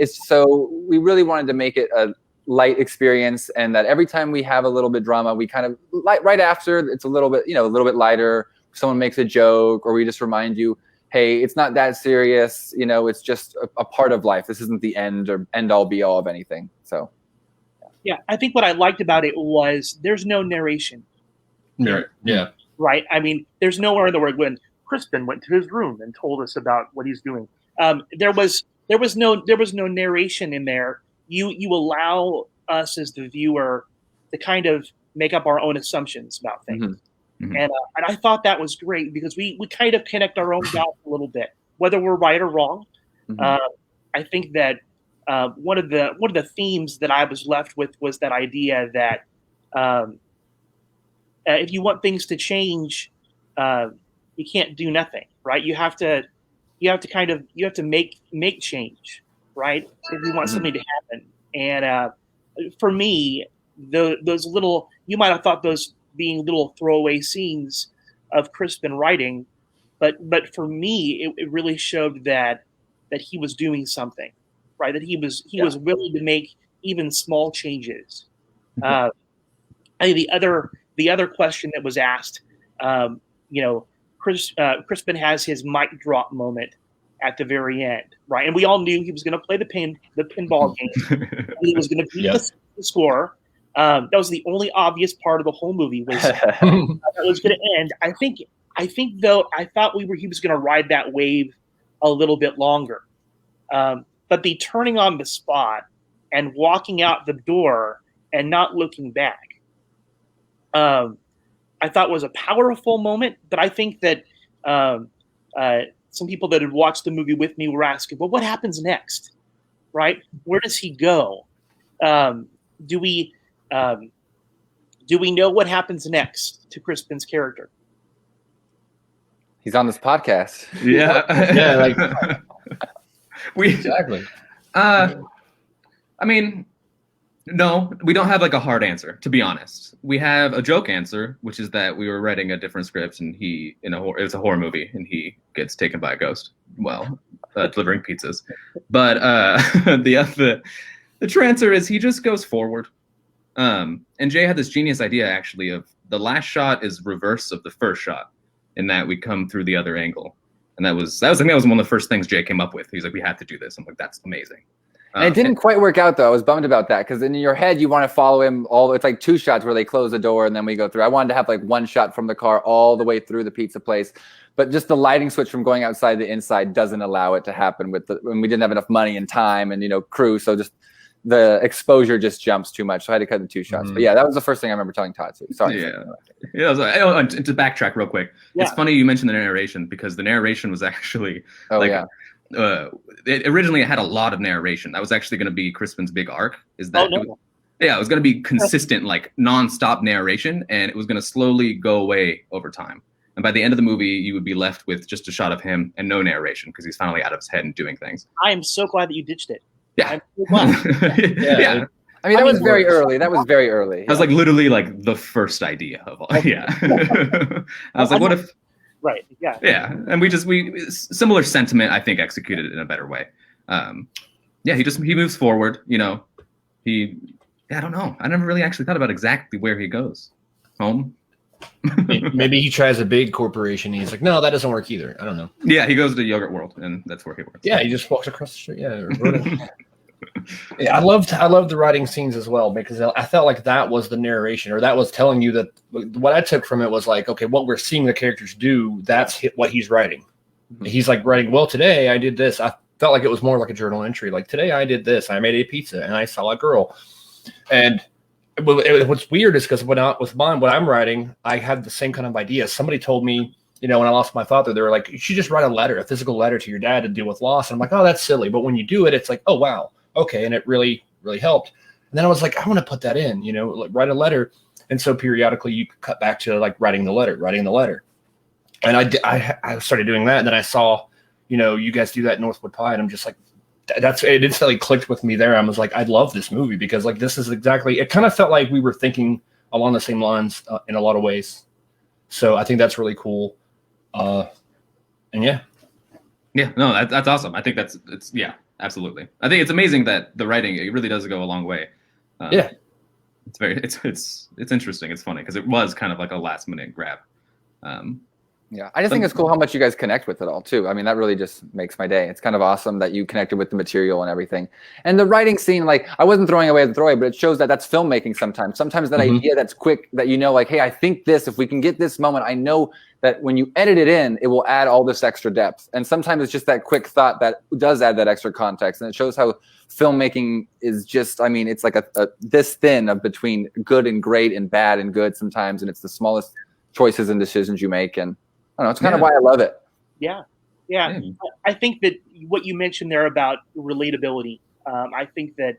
[SPEAKER 3] So we really wanted to make it a light experience, and that every time we have a little bit drama, we kind of right after it's a little bit lighter. Someone makes a joke, or we just remind you, hey, it's not that serious. You know, it's just a part of life. This isn't the end or end all be all of anything. So.
[SPEAKER 2] Yeah, I think what I liked about it was there's no narration.
[SPEAKER 1] Yeah.
[SPEAKER 2] Right? I mean, there's nowhere in the word when Crispin went to his room and told us about what he's doing. There was no narration in there. You allow us as the viewer to kind of make up our own assumptions about things.
[SPEAKER 3] Mm-hmm.
[SPEAKER 2] And I thought that was great because we kind of connect our own dots a little bit, whether we're right or wrong. I think that one of the themes that I was left with was that idea that if you want things to change, you can't do nothing, right? You have to make change, right? If you want something to happen. And for me, those little, you might have thought those being little throwaway scenes of Crispin writing, but for me, it really showed that he was doing something, right? That he was willing to make even small changes. I think the other question that was asked, Crispin has his mic drop moment at the very end, right? And we all knew he was going to play the pinball game. And he was going to beat the score. That was the only obvious part of the whole movie was that it was going to end. I think though, I thought he was going to ride that wave a little bit longer. But the turning on the spot and walking out the door and not looking back, I thought was a powerful moment. But I think that some people that had watched the movie with me were asking, well, what happens next? Right? Where does he go? Do we know what happens next to Crispin's character?
[SPEAKER 3] He's on this podcast.
[SPEAKER 4] Yeah.
[SPEAKER 1] Yeah.
[SPEAKER 4] Exactly. I mean, no, we don't have like a hard answer, to be honest. We have a joke answer, which is that we were writing a different script and it was a horror movie and he gets taken by a ghost while delivering pizzas. But the true answer is he just goes forward. And Jay had this genius idea actually of the last shot is reverse of the first shot in that we come through the other angle. And I think that was one of the first things Jay came up with. He's like, we have to do this. I'm like, that's amazing.
[SPEAKER 3] And it didn't quite work out, though. I was bummed about that because in your head, you want to follow him it's like two shots where they close the door and then we go through. I wanted to have like one shot from the car all the way through the pizza place. But just the lighting switch from going outside to inside doesn't allow it to happen when we didn't have enough money and time and, crew. So just the exposure just jumps too much. So I had to cut the two shots. But yeah, that was the first thing I remember telling Todd too. Sorry.
[SPEAKER 4] Yeah. To backtrack real quick. Yeah. It's funny you mentioned the narration because the narration was actually originally it had a lot of narration. That was actually going to be Crispin's big arc. It was going to be consistent, like nonstop narration, and it was going to slowly go away over time. And by the end of the movie, you would be left with just a shot of him and no narration because he's finally out of his head and doing things.
[SPEAKER 2] I am so glad that you ditched it.
[SPEAKER 4] Yeah.
[SPEAKER 3] Yeah. I mean, that was very early. That was very early.
[SPEAKER 4] That was like literally like the first idea of all. Yeah. I was like, what if?
[SPEAKER 2] Right. Yeah.
[SPEAKER 4] Yeah. And we similar sentiment, I think, executed it in a better way. He moves forward, I don't know. I never really actually thought about exactly where he goes. Home.
[SPEAKER 1] Maybe he tries a big corporation. And he's like, no, that doesn't work either. I don't know.
[SPEAKER 4] Yeah. He goes to Yogurt World and that's where he works.
[SPEAKER 1] Yeah. He just walks across the street. Yeah. Yeah, I loved the writing scenes as well because I felt like that was the narration or that was telling you that what I took from it was like, okay, what we're seeing the characters do, that's what he's writing. Mm-hmm. He's like writing, well, today I did this. I felt like it was more like a journal entry. Like today I did this. I made a pizza and I saw a girl. And what's weird is because when I'm writing, I had the same kind of idea. Somebody told me, when I lost my father, they were like, you should just write a physical letter to your dad to deal with loss. And I'm like, oh, that's silly. But when you do it, it's like, oh, wow. Okay, and it really, really helped. And then I was like, I want to put that in, write a letter. And so periodically you cut back to like writing the letter. And I started doing that. And then I saw, you guys do that in Northwood Pie. And I'm just like, it instantly clicked with me there. I was like, I love this movie because like this is exactly, it kind of felt like we were thinking along the same lines in a lot of ways. So I think that's really cool. And yeah.
[SPEAKER 4] Yeah, no, that's awesome. I think absolutely. I think it's amazing that the writing, it really does go a long way. It's interesting. It's funny because it was kind of like a last minute grab.
[SPEAKER 3] Yeah, I just think it's cool how much you guys connect with it all too. I mean, that really just makes my day. It's kind of awesome that you connected with the material and everything. And the writing scene, like I wasn't throwing away the throwaway, but it shows that that's filmmaking sometimes. Sometimes that idea that's quick that like, hey, I think this, if we can get this moment, I know that when you edit it in, it will add all this extra depth. And sometimes it's just that quick thought that does add that extra context. And it shows how filmmaking is just, I mean, it's like a this thin of between good and great and bad and good sometimes. And it's the smallest choices and decisions you make. And I don't know, it's kind of why I love it.
[SPEAKER 2] Yeah. I think that what you mentioned there about relatability, I think that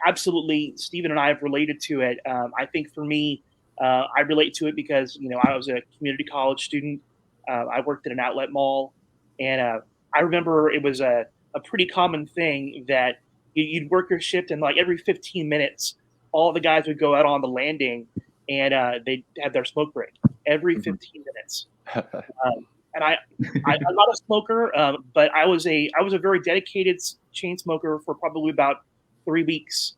[SPEAKER 2] absolutely Stephen and I have related to it. I think for me, I relate to it because, I was a community college student. I worked at an outlet mall, and I remember it was a pretty common thing that you'd work your shift, and like every 15 minutes, all the guys would go out on the landing, and they'd have their smoke break every 15 minutes. And I'm not a smoker, but I was a very dedicated chain smoker for probably about 3 weeks.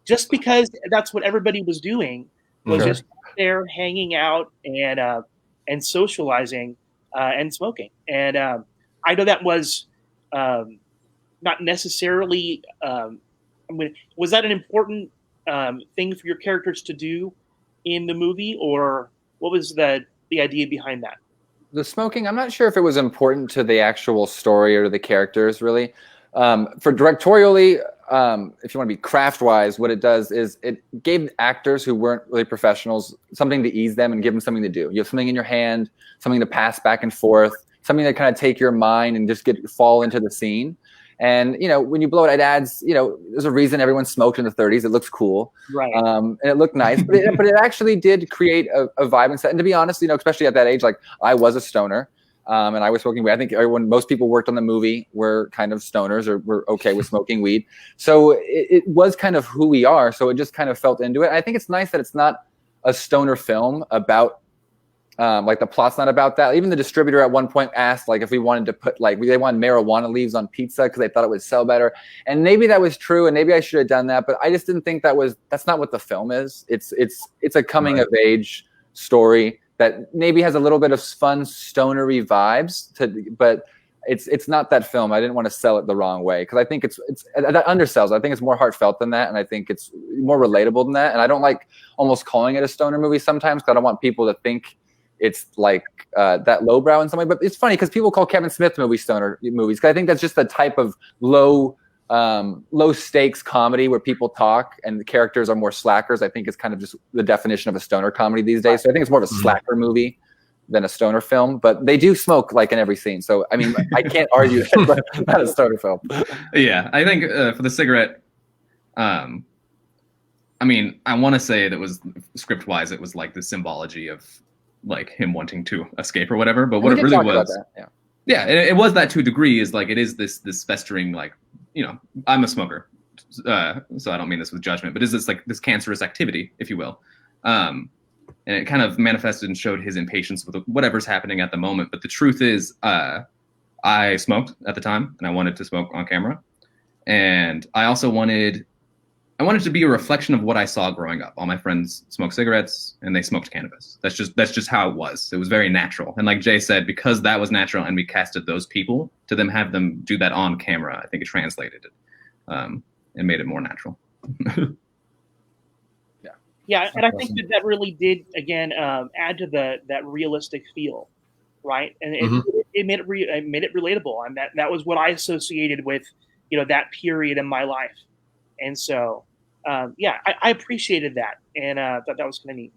[SPEAKER 2] Just because that's what everybody was doing, was just there hanging out and socializing and smoking. And I know that was not necessarily. Was that an important thing for your characters to do in the movie, or what was the idea behind that?
[SPEAKER 3] The smoking, I'm not sure if it was important to the actual story or the characters, really. For directorially, if you want to be craft-wise, what it does is it gave actors who weren't really professionals something to ease them and give them something to do. You have something in your hand, something to pass back and forth, something to kind of take your mind and just fall into the scene. And, when you blow it, it adds, there's a reason everyone smoked in the 30s. It looks cool.
[SPEAKER 2] Right.
[SPEAKER 3] And it looked nice, but it actually did create a vibe and set. And to be honest, especially at that age, like I was a stoner. And I was smoking weed. I think most people worked on the movie were kind of stoners or were okay with smoking weed. So it was kind of who we are. So it just kind of felt into it. I think it's nice that it's not a stoner film about, like the plot's not about that. Even the distributor at one point asked, like, if we wanted to put, like, they wanted marijuana leaves on pizza because they thought it would sell better. And maybe that was true, and maybe I should have done that. But I just didn't think that's not what the film is. It's a coming of age story that maybe has a little bit of fun stonery vibes, but it's not that film. I didn't want to sell it the wrong way because I think that undersells. I think it's more heartfelt than that, and I think it's more relatable than that. And I don't like almost calling it a stoner movie sometimes because I don't want people to think it's like that lowbrow in some way. But it's funny because people call Kevin Smith movies stoner movies because I think that's just the type of low stakes comedy where people talk and the characters are more slackers. I think it's kind of just the definition of a stoner comedy these days. So I think it's more of a slacker movie than a stoner film, but they do smoke like in every scene. So, I mean, I can't argue that it's not a stoner film.
[SPEAKER 4] Yeah. I think for the cigarette, I mean, I want to say that was script wise, it was like the symbology of like him wanting to escape or whatever, but what it really was, it was that to a degree is like, it is this festering, like, I'm a smoker, so I don't mean this with judgment, but is this like this cancerous activity, if you will. And it kind of manifested and showed his impatience with whatever's happening at the moment. But the truth is, I smoked at the time and I wanted to smoke on camera. And I also wanted to be a reflection of what I saw growing up. All my friends smoked cigarettes and they smoked cannabis. That's just how it was. It was very natural. And like Jay said, because that was natural and we casted those people, to them have them do that on camera, I think it translated it and made it more natural.
[SPEAKER 2] Yeah, and I think that really did again add to that realistic feel, right? And it made it relatable, and that was what I associated with that period in my life. And so, I appreciated that, and thought that was kind of neat.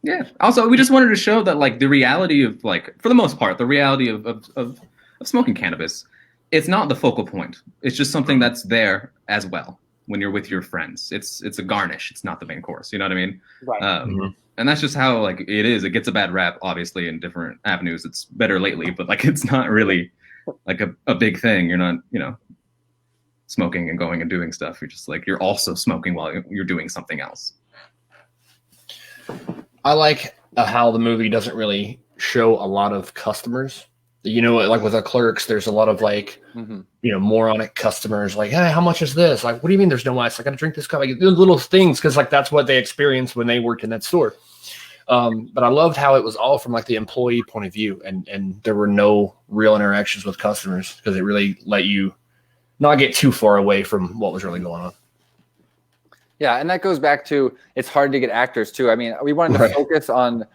[SPEAKER 4] Yeah. Also, we just wanted to show that, like, the reality of, like, for the most part, the reality of smoking cannabis, it's not the focal point. It's just something that's there as well when you're with your friends. It's a garnish. It's not the main course. You know what I mean?
[SPEAKER 2] Right.
[SPEAKER 4] And that's just how, like, it is. It gets a bad rap, obviously, in different avenues. It's better lately, but, like, it's not really like a big thing. You're not, smoking and going and doing stuff. You're just like, you're also smoking while you're doing something else.
[SPEAKER 1] I like how the movie doesn't really show a lot of customers. Like with the clerks, there's a lot of like, moronic customers. Like, hey, how much is this? Like, what do you mean there's no ice? I got to drink this cup. Like, little things because like that's what they experienced when they worked in that store. But I loved how it was all from like the employee point of view, and there were no real interactions with customers because it really let you not get too far away from what was really going on.
[SPEAKER 3] Yeah, and that goes back to it's hard to get actors too. I mean, we wanted to focus on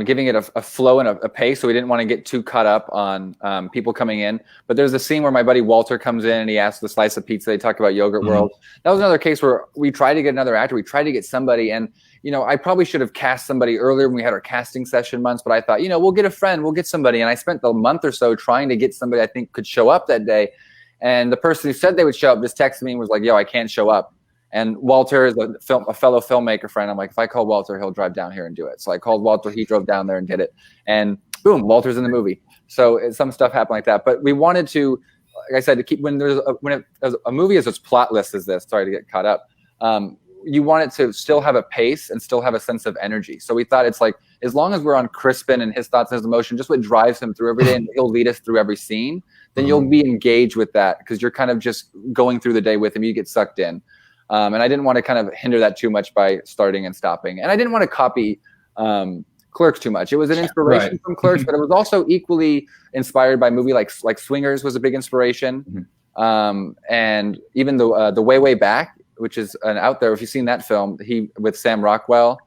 [SPEAKER 3] giving it a flow and a pace, so we didn't want to get too caught up on people coming in. But there's a scene where my buddy Walter comes in and he asks the slice of pizza. They talk about Yogurt World. That was another case where we tried to get another actor. We tried to get somebody, and I probably should have cast somebody earlier when we had our casting session months. But I thought, we'll get a friend, we'll get somebody, and I spent the month or so trying to get somebody I think could show up that day. And the person who said they would show up just texted me and was like, "Yo, I can't show up." And Walter is a fellow filmmaker friend. I'm like, if I call Walter, he'll drive down here and do it. So I called Walter. He drove down there and did it. And boom, Walter's in the movie. So some stuff happened like that. But we wanted to, like I said, to keep when a movie is as plotless as this. Sorry to get caught up. You want it to still have a pace and still have a sense of energy. So we thought it's like as long as we're on Crispin and his thoughts and his emotion, just what drives him through every day, and he'll lead us through every scene. Then you'll be engaged with that because you're kind of just going through the day with him. You get sucked in. And I didn't want to kind of hinder that too much by starting and stopping. And I didn't want to copy Clerks too much. It was an inspiration from Clerks, but it was also equally inspired by a movie like Swingers was a big inspiration. And even the Way Back, which is out there. If you've seen that film, with Sam Rockwell,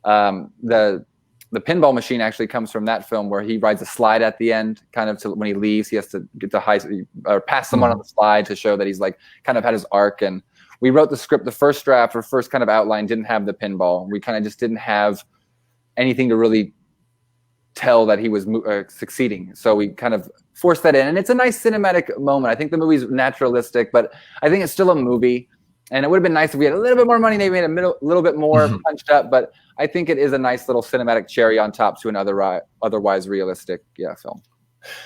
[SPEAKER 3] the pinball machine actually comes from that film where he rides a slide at the end, kind of when he leaves, he has to get to or pass someone on the slide to show that he's like kind of had his arc. And we wrote the script, the first draft or first kind of outline didn't have the pinball. We kind of just didn't have anything to really tell that he was succeeding. So we kind of forced that in. And it's a nice cinematic moment. I think the movie's naturalistic, but I think it's still a movie. And it would have been nice if we had a little bit more money, maybe made a little bit more punched up. But I think it is a nice little cinematic cherry on top to an otherwise realistic film.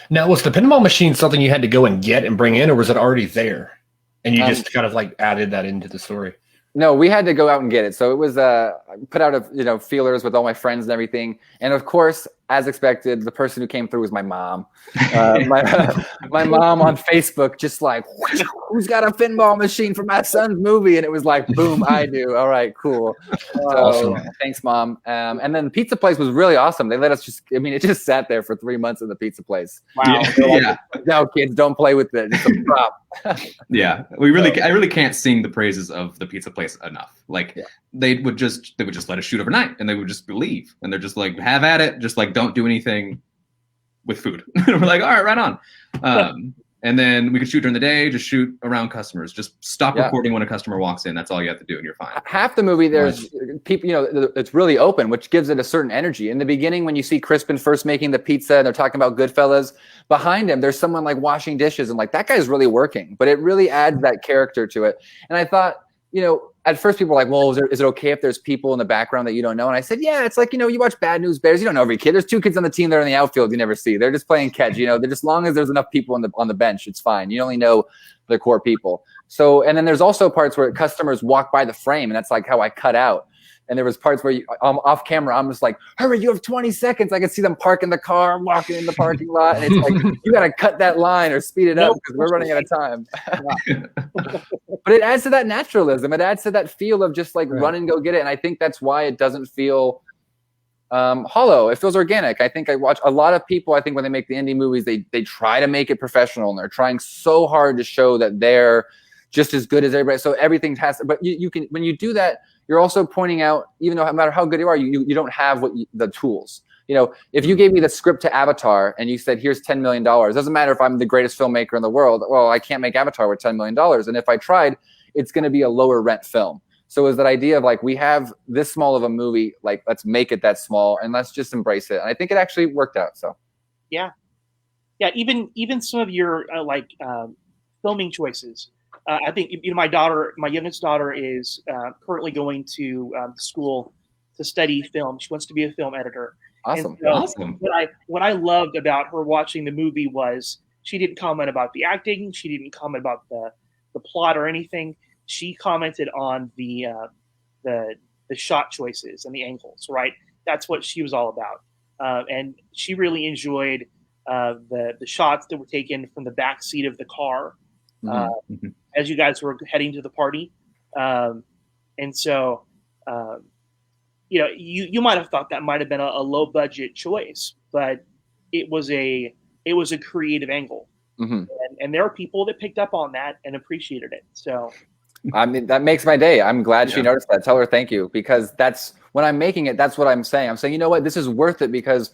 [SPEAKER 1] Now, was the pinball machine something you had to go and get and bring in, or was it already there? And you just kind of like added that into the story?
[SPEAKER 3] No, we had to go out and get it. So it was put out feelers with all my friends and everything. And of course, as expected, the person who came through was my mom. My mom on Facebook, just like, who's got a pinball machine for my son's movie? And it was like, boom, I do. All right, cool. So thanks, Mom. And then the pizza place was really awesome. They let us it just sat there for 3 months in the pizza place.
[SPEAKER 2] Wow.
[SPEAKER 4] Yeah.
[SPEAKER 3] No, kids, don't play with it. It's a prop.
[SPEAKER 4] Yeah, I really can't sing the praises of the pizza place enough. Like they would just let us shoot overnight, and they would just leave, and they're just like, have at it, just like don't do anything with food. We're like, all right, right on. And then we could shoot during the day, just shoot around customers, just stop recording when a customer walks in. That's all you have to do, and you're fine.
[SPEAKER 3] Half the movie, there's people, it's really open, which gives it a certain energy. In the beginning, when you see Crispin first making the pizza and they're talking about Goodfellas, behind him, there's someone like washing dishes and like, that guy's really working, but it really adds that character to it. And I thought, at first people were like, well, is it okay if there's people in the background that you don't know? And I said, yeah, it's like, you watch Bad News Bears, you don't know every kid. There's 2 kids on the team that are in the outfield you never see. They're just playing catch, they're just, long as there's enough people on the bench, it's fine. You only know the core people. So, and then there's also parts where customers walk by the frame, and that's like how I cut out. And there was parts where off camera, I'm just like, hurry, you have 20 seconds. I can see them parking the car, walking in the parking lot. And it's like, you got to cut that line or speed it up because we're running out of time. But it adds to that naturalism. It adds to that feel of just like run and go get it. And I think that's why it doesn't feel hollow. It feels organic. I think I watch a lot of people, I think when they make the indie movies, they try to make it professional, and they're trying so hard to show that they're just as good as everybody. So everything has to, but you can, when you do that, you're also pointing out, even though no matter how good you are, you don't have the tools. If you gave me the script to Avatar and you said, here's $10 million, it doesn't matter if I'm the greatest filmmaker in the world. Well, I can't make Avatar with $10 million. And if I tried, it's going to be a lower rent film. So is that idea of like, we have this small of a movie, like, let's make it that small and let's just embrace it. And I think it actually worked out. So. Yeah.
[SPEAKER 2] Yeah. Even some of your filming choices. I think my youngest daughter is currently going to school to study film. She wants to be a film editor.
[SPEAKER 3] Awesome.
[SPEAKER 2] So
[SPEAKER 3] awesome.
[SPEAKER 2] What I loved about her watching the movie was she didn't comment about the acting. She didn't comment about the plot or anything. She commented on the shot choices and the angles. Right. That's what she was all about. And she really enjoyed the shots that were taken from the back seat of the car. As you guys were heading to the party. And so you might have thought that might have been a low budget choice, but it was a creative angle.
[SPEAKER 3] Mm-hmm.
[SPEAKER 2] And there are people that picked up on that and appreciated it. So,
[SPEAKER 3] I mean, that makes my day. I'm glad she noticed that. Tell her thank you, because that's when I'm making it. That's what I'm saying. I'm saying, you know what, this is worth it because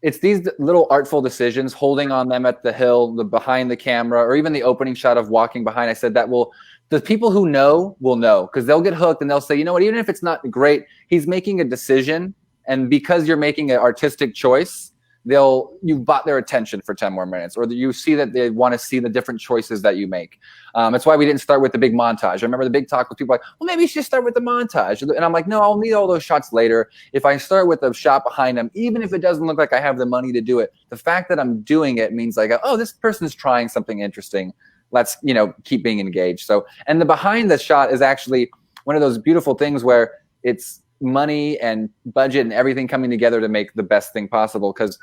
[SPEAKER 3] it's these little artful decisions, holding on them at the hill, the behind the camera, or even the opening shot of walking behind. I said that the people who know will know, because they'll get hooked and they'll say, you know what, even if it's not great, he's making a decision. And because you're making an artistic choice, you've bought their attention for 10 more minutes, or you see that they want to see the different choices that you make. That's why we didn't start with the big montage. I remember the big talk with people like, well, maybe you should start with the montage. And I'm like, no, I'll need all those shots later. If I start with a shot behind them, even if it doesn't look like I have the money to do it, the fact that I'm doing it means like, oh, this person's trying something interesting. Let's, keep being engaged. So, and the behind the shot is actually one of those beautiful things where it's money and budget and everything coming together to make the best thing possible, because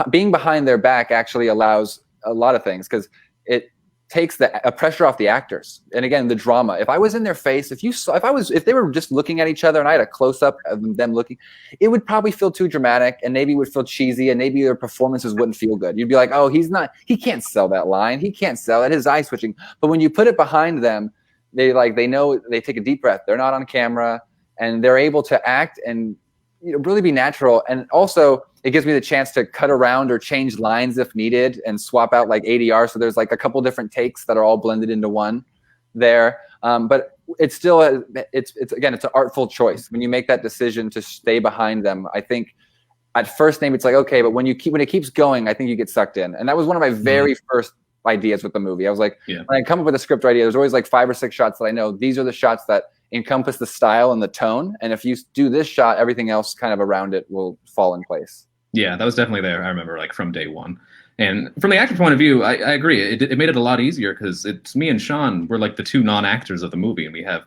[SPEAKER 3] being behind their back actually allows a lot of things, because it takes the pressure off the actors. And again, the drama, if I was in their face, if they were just looking at each other and I had a close-up of them looking, it would probably feel too dramatic, and maybe it would feel cheesy, and maybe their performances wouldn't feel good. You'd be like, oh, he can't sell that line, he can't sell it, his eye switching. But when you put it behind them, they know, they take a deep breath, they're not on camera, and they're able to act and really be natural. And also, it gives me the chance to cut around or change lines if needed and swap out like ADR. So there's like a couple different takes that are all blended into one there. But it's still, it's again, it's an artful choice. When you make that decision to stay behind them, I think at first name, it's like, okay, but when it keeps going, I think you get sucked in. And that was one of my very first ideas with the movie. I was like, when I come up with a script idea, there's always like 5 or 6 shots that I know, these are the shots that encompass the style and the tone. And if you do this shot, everything else kind of around it will fall in place.
[SPEAKER 4] Yeah, that was definitely there. I remember like from day one. And from the actor point of view, I agree. It made it a lot easier because it's me and Sean, we're like the 2 non-actors of the movie, and we have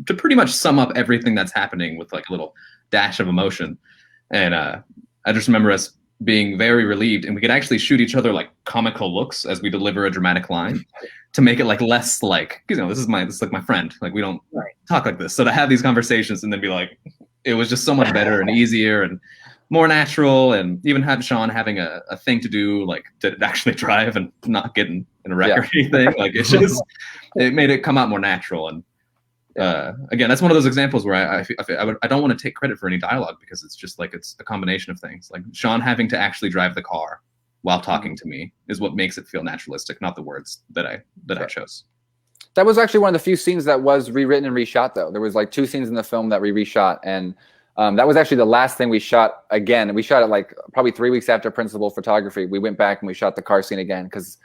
[SPEAKER 4] to pretty much sum up everything that's happening with like a little dash of emotion. And I just remember us being very relieved, and we could actually shoot each other like comical looks as we deliver a dramatic line to make it like less like, this is like my friend. Like we don't talk like this. So to have these conversations and then be like, it was just so much better and easier and more natural, and even had Sean having a thing to do, like to actually drive and not get in a wreck or anything. Like it's just, it made it come out more natural. And again, that's one of those examples where I don't want to take credit for any dialogue, because it's just like, it's a combination of things. Like Sean having to actually drive the car while talking to me is what makes it feel naturalistic, not the words that I chose.
[SPEAKER 3] That was actually one of the few scenes that was rewritten and reshot, though. There was like 2 scenes in the film that we reshot, and that was actually the last thing we shot again. We shot it like probably 3 weeks after principal photography. We went back and we shot the car scene again because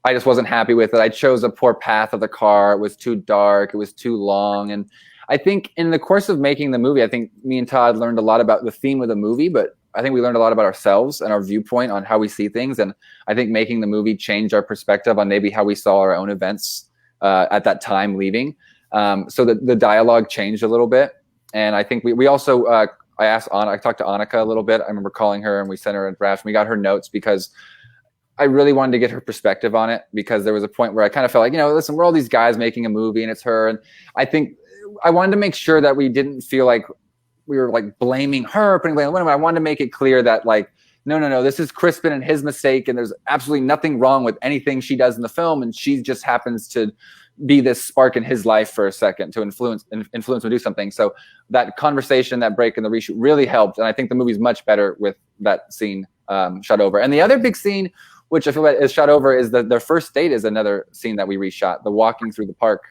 [SPEAKER 3] I just wasn't happy with it. I chose a poor path of the car. It was too dark. It was too long. And I think in the course of making the movie, I think me and Todd learned a lot about the theme of the movie, but I think we learned a lot about ourselves and our viewpoint on how we see things. And I think making the movie changed our perspective on maybe how we saw our own events at that time leaving. So the dialogue changed a little bit. And I think we also, I talked to Annika a little bit. I remember calling her and we sent her a draft. We got her notes because I really wanted to get her perspective on it, because there was a point where I kind of felt like, listen, we're all these guys making a movie and it's her. And I think I wanted to make sure that we didn't feel like we were like blaming her, putting blame on women. I wanted to make it clear that like, no, this is Crispin and his mistake. And there's absolutely nothing wrong with anything she does in the film. And she just happens to be this spark in his life for a second to influence him to do something. So that conversation, that break in the reshoot really helped. And I think the movie's much better with that scene shot over. And the other big scene, which I feel like is shot over, is their first date is another scene that we reshot, the walking through the park.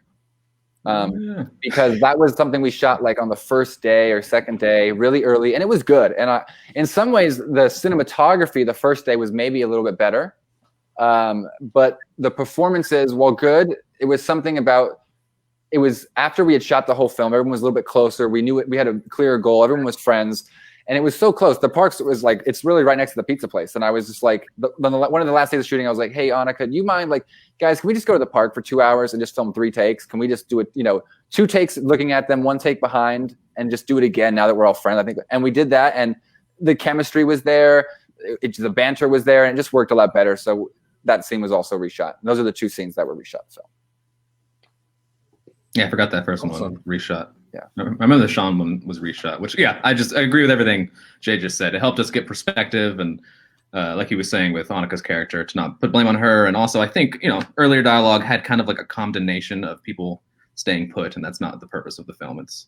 [SPEAKER 3] Because that was something we shot like on the first day or second day, really early, and it was good. And in some ways, the cinematography the first day was maybe a little bit better. But the performances, while good, it was something about, it was after we had shot the whole film, everyone was a little bit closer. We knew it, we had a clearer goal. Everyone was friends, and it was so close. The parks, it was like, it's really right next to the pizza place. And I was just like, one of the last days of shooting, I was like, hey, Annika, do you mind, like, guys, can we just go to the park for 2 hours and just film 3 takes? Can we just do it, 2 takes looking at them, 1 take behind, and just do it again now that we're all friends? I think, and we did that, and the chemistry was there, the banter was there, and it just worked a lot better. So that scene was also reshot. Those are the 2 scenes that were reshot. So
[SPEAKER 4] yeah, I forgot that first one reshot. I remember the Sean one was reshot, which I agree with everything Jay just said. It helped us get perspective, and like he was saying with Annika's character, to not put blame on her. And also, I think earlier dialogue had kind of like a condemnation of people staying put, and that's not the purpose of the film. It's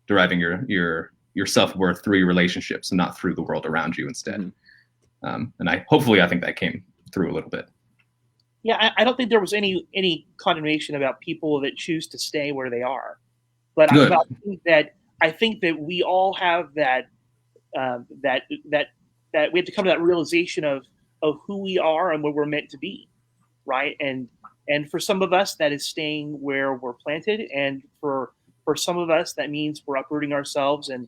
[SPEAKER 4] deriving your self-worth through your relationships and not through the world around you instead. And I think that came through a little bit.
[SPEAKER 2] Yeah, I don't think there was any condemnation about people that choose to stay where they are, but I think that we all have that we have to come to that realization of who we are and what we're meant to be, right? And for some of us, that is staying where we're planted, and for some of us, that means we're uprooting ourselves and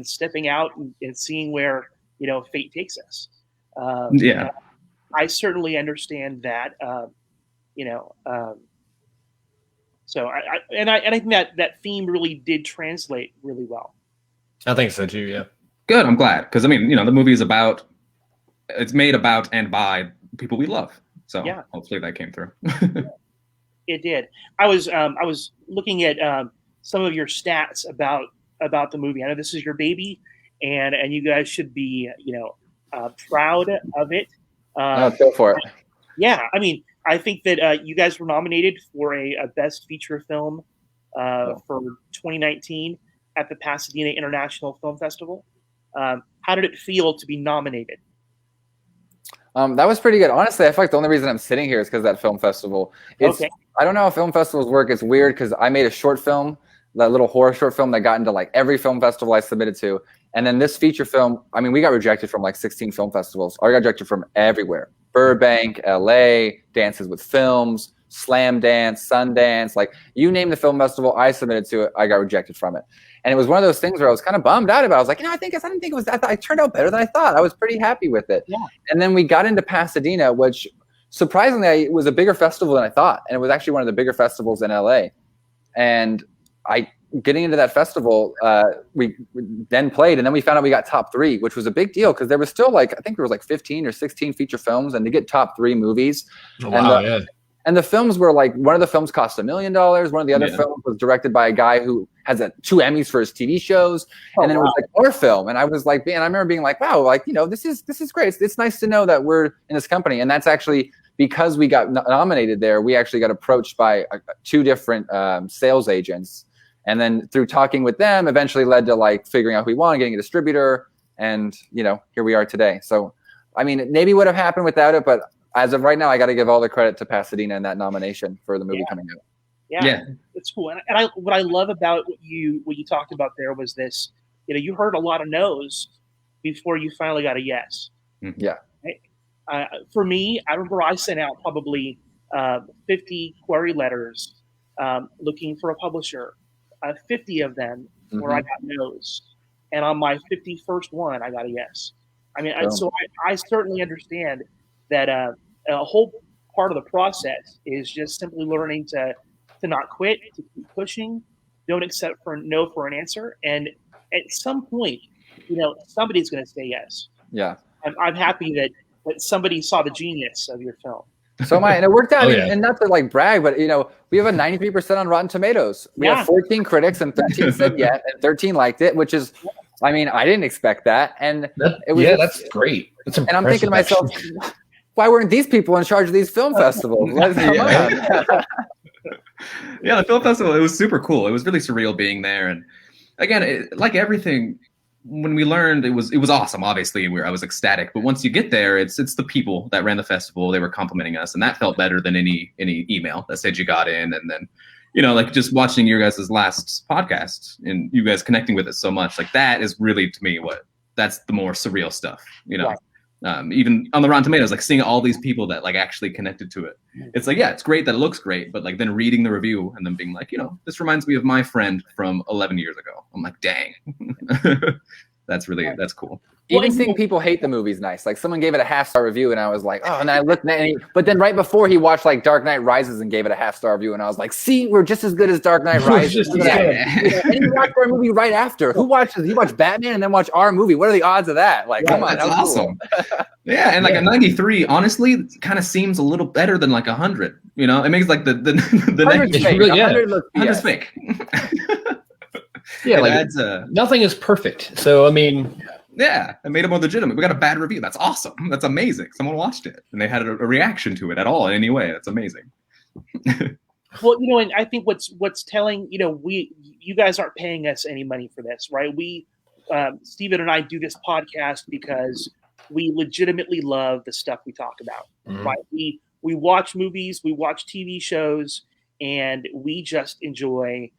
[SPEAKER 2] stepping out and seeing where fate takes us. I certainly understand that. So I think that theme really did translate really well.
[SPEAKER 1] I think so too. Yeah.
[SPEAKER 4] Good. I'm glad, because the movie is it's made about and by people we love. So hopefully that came through.
[SPEAKER 2] It did. I was looking at some of your stats about the movie. I know this is your baby, and you guys should be proud of it.
[SPEAKER 3] Go for it.
[SPEAKER 2] Yeah, I mean, I think that you guys were nominated for a Best Feature Film for 2019 at the Pasadena International Film Festival. How did it feel to be nominated?
[SPEAKER 3] That was pretty good. Honestly, I feel like the only reason I'm sitting here is because of that film festival. I don't know how film festivals work. It's weird because I made a short film, that little horror short film that got into like every film festival I submitted to. And then this feature film, I mean, we got rejected from like 16 film festivals. I got rejected from everywhere. Burbank, LA, Dances with Films, Slam Dance, Sundance, like you name the film festival I submitted to it, I got rejected from it. And it was one of those things where I was kind of bummed out about it. I was like, I didn't think it was that. It turned out better than I thought. I was pretty happy with it. Yeah. And then we got into Pasadena, which surprisingly it was a bigger festival than I thought. And it was actually one of the bigger festivals in LA. And getting into that festival, we then played, and then we found out we got top 3, which was a big deal because there was still I think there was 15 or 16 feature films, and to get top 3 movies. And the films were one of the films cost $1 million. One of the other films was directed by a guy who has 2 Emmys for his TV shows. And then it was our film. And I was and I remember being wow, this is great. It's nice to know that we're in this company. And that's actually because we got nominated there. We actually got approached by 2 different sales agents. And then through talking with them, eventually led to figuring out who we want, getting a distributor. And, here we are today. So, I mean, it maybe would have happened without it, but as of right now, I got to give all the credit to Pasadena and that nomination for the movie coming out.
[SPEAKER 2] Yeah, it's cool. And what I love about what you talked about there was this. You heard a lot of no's before you finally got a yes.
[SPEAKER 3] Yeah.
[SPEAKER 2] Right? For me, I remember I sent out probably 50 query letters looking for a publisher. 50 of them where I got no's, and on my 51st one, I got a yes. I mean, so I certainly understand that a whole part of the process is just simply learning to not quit, to keep pushing, don't accept no for an answer, and at some point, somebody's going to say yes.
[SPEAKER 3] Yeah,
[SPEAKER 2] I'm happy that somebody saw the genius of your film.
[SPEAKER 3] So am I, and it worked out. And not to brag, but we have a 93% on Rotten Tomatoes. We have 14 critics, and 13 said and 13 liked it, which is, I mean, I didn't expect that, and it was
[SPEAKER 1] that's great. That's
[SPEAKER 3] and I'm thinking to myself, why weren't these people in charge of these film festivals?
[SPEAKER 4] The film festival, it was super cool. It was really surreal being there, and again, like everything. When we learned, it was awesome. Obviously, I was ecstatic. But once you get there, it's the people that ran the festival. They were complimenting us, and that felt better than any email that said you got in. And then, just watching your guys' last podcast and you guys connecting with it so much, that is really, to me, that's the more surreal stuff. Right. Even on the Rotten Tomatoes, seeing all these people that actually connected to it. It's it's great that it looks great, but then reading the review and then being this reminds me of my friend from 11 years ago. I'm dang. That's cool.
[SPEAKER 3] Even seeing people hate the movie is nice. Someone gave it a 5-star review, and I was oh, and I looked at it, but then right before he watched Dark Knight Rises and gave it a 5-star review, and I was see, we're just as good as Dark Knight Rises. And he watched our movie right after. Who watches? He watched Batman and then watched our movie. What are the odds of that? Come on,
[SPEAKER 4] that's awesome. Cool. And a 93 honestly kind of seems a little better than 100. It makes the
[SPEAKER 3] 100's fake.
[SPEAKER 4] Really, 100 looks 100's fake.
[SPEAKER 1] Yeah,
[SPEAKER 4] It
[SPEAKER 1] like
[SPEAKER 4] adds
[SPEAKER 1] nothing is perfect. So I mean,
[SPEAKER 4] yeah, it made it more legitimate. We got a bad review. That's awesome. That's amazing. Someone watched it and they had a reaction to it at all in any way. That's amazing.
[SPEAKER 2] Well, and I think what's telling, you guys aren't paying us any money for this, right? We, Steven and I do this podcast because we legitimately love the stuff we talk about, right? We watch movies, we watch TV shows, and we just enjoy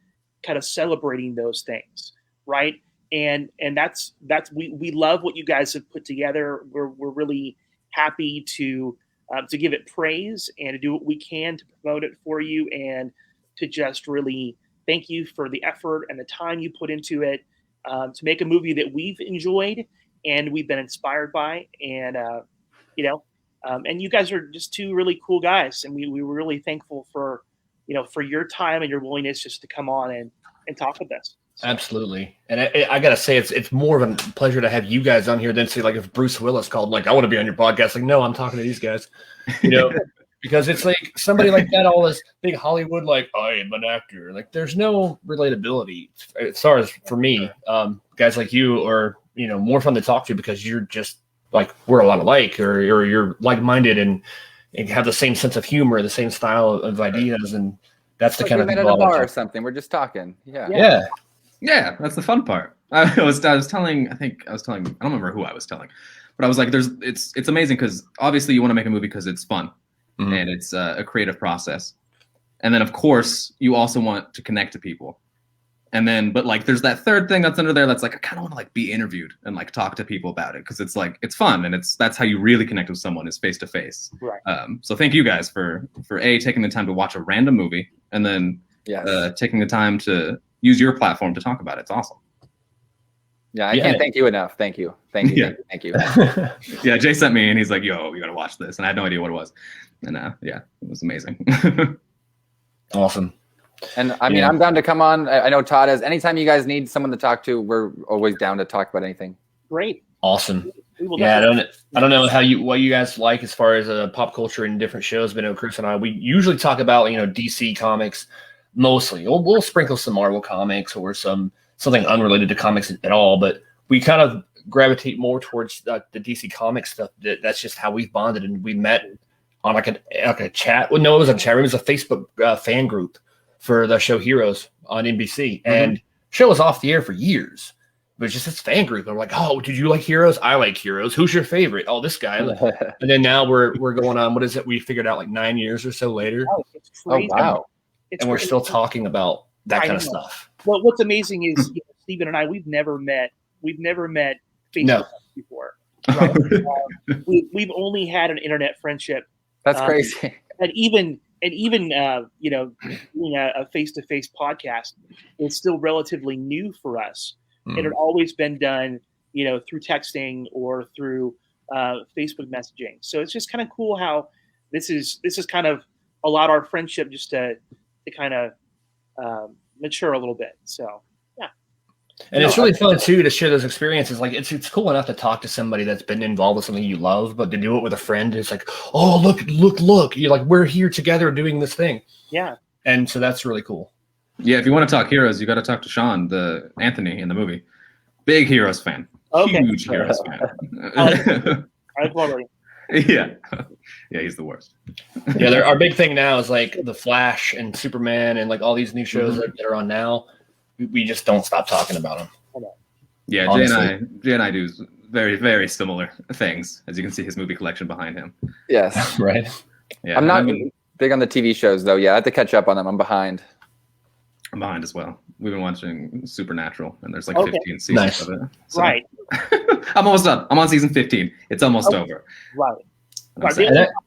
[SPEAKER 2] kind of celebrating those things, right? And that's we love what you guys have put together. We're really happy to give it praise and to do what we can to promote it for you, and to just really thank you for the effort and the time you put into it to make a movie that we've enjoyed and we've been inspired by. And and you guys are just two really cool guys, and we were really thankful for your time and your willingness just to come on and talk with us. So.
[SPEAKER 1] Absolutely. And I gotta say, it's more of a pleasure to have you guys on here than say, like, if Bruce Willis called, like, I want to be on your podcast. Like, no, I'm talking to these guys, because it's like somebody like that, all this big Hollywood, like, I am an actor. Like, there's no relatability as far as for me. Guys like you are, more fun to talk to because you're just like, we're a lot alike, or you're like-minded and have the same sense of humor, the same style of ideas, and that's the
[SPEAKER 3] like
[SPEAKER 1] kind of
[SPEAKER 3] we
[SPEAKER 1] thing.
[SPEAKER 3] met at a bar or something. We're just talking.
[SPEAKER 1] Yeah.
[SPEAKER 4] Yeah, that's the fun part. I was telling, I don't remember who I was telling, but I was like, it's amazing because obviously you want to make a movie because it's fun and it's a creative process. And then of course you also want to connect to people. And then, but like, there's that third thing that's under there. That's like, I kind of want to like be interviewed and like talk to people about it. Cause it's like, it's fun. And that's how you really connect with someone, is face to face.
[SPEAKER 2] Right.
[SPEAKER 4] So thank you guys for taking the time to watch a random movie, and then taking the time to use your platform to talk about it. It's awesome.
[SPEAKER 3] Yeah, I can't thank you enough. Thank you. Thank you.
[SPEAKER 4] Yeah, Jay sent me and he's like, yo, you got to watch this. And I had no idea what it was. And it was amazing.
[SPEAKER 1] Awesome.
[SPEAKER 3] And I mean, I'm down to come on. I know Todd is. Anytime you guys need someone to talk to, we're always down to talk about anything.
[SPEAKER 2] Great.
[SPEAKER 1] Awesome. Yeah, I don't know what you guys like as far as pop culture and different shows, but Chris and I, we usually talk about, DC comics. Mostly, we'll sprinkle some Marvel comics or something unrelated to comics at all, but we kind of gravitate more towards the DC comic stuff. That's just how we've bonded, and we met on like a chat. Well, no, it was a chat room. It was a Facebook fan group for the show Heroes on NBC, and show was off the air for years. It was just this fan group. And we're like, oh, did you like Heroes? I like Heroes. Who's your favorite? Oh, this guy. And then now we're going on. What is it? We figured out like 9 years or so later.
[SPEAKER 2] Oh, it's crazy.
[SPEAKER 3] Oh, wow.
[SPEAKER 1] And we're still talking about that kind of stuff.
[SPEAKER 2] Well, what's amazing is Steven and I, we've never met face-to-face before. Right? We've only had an internet friendship.
[SPEAKER 3] That's crazy.
[SPEAKER 2] And even doing a face-to-face podcast is still relatively new for us. It had always been done, through texting or through Facebook messaging. So it's just kind of cool how this is kind of allowed our friendship just to kind of mature a little bit. So, yeah.
[SPEAKER 1] And it's really fun too to share those experiences. Like it's cool enough to talk to somebody that's been involved with something you love, but to do it with a friend, it's like, oh, look. You're like, we're here together doing this thing.
[SPEAKER 2] Yeah. And
[SPEAKER 1] so that's really cool.
[SPEAKER 4] Yeah. If you want to talk Heroes, you got to talk to Sean, Anthony in the movie. Big Heroes fan.
[SPEAKER 2] Okay.
[SPEAKER 4] Huge Heroes fan.
[SPEAKER 2] I love it.
[SPEAKER 4] Yeah, he's the worst.
[SPEAKER 1] Yeah, our big thing now is like the Flash and Superman and like all these new shows that are on now. We just don't stop talking about them.
[SPEAKER 4] Yeah, Jay and I do very, very similar things. As you can see, his movie collection behind him.
[SPEAKER 3] Yes,
[SPEAKER 1] right.
[SPEAKER 3] Yeah, I'm not big on the TV shows though. Yeah, I have to catch up on them. I'm behind.
[SPEAKER 4] I'm behind as well. We've been watching Supernatural, and there's like 15 seasons of it.
[SPEAKER 2] So. Right.
[SPEAKER 4] I'm almost done. I'm on season 15. It's almost over.
[SPEAKER 2] Right.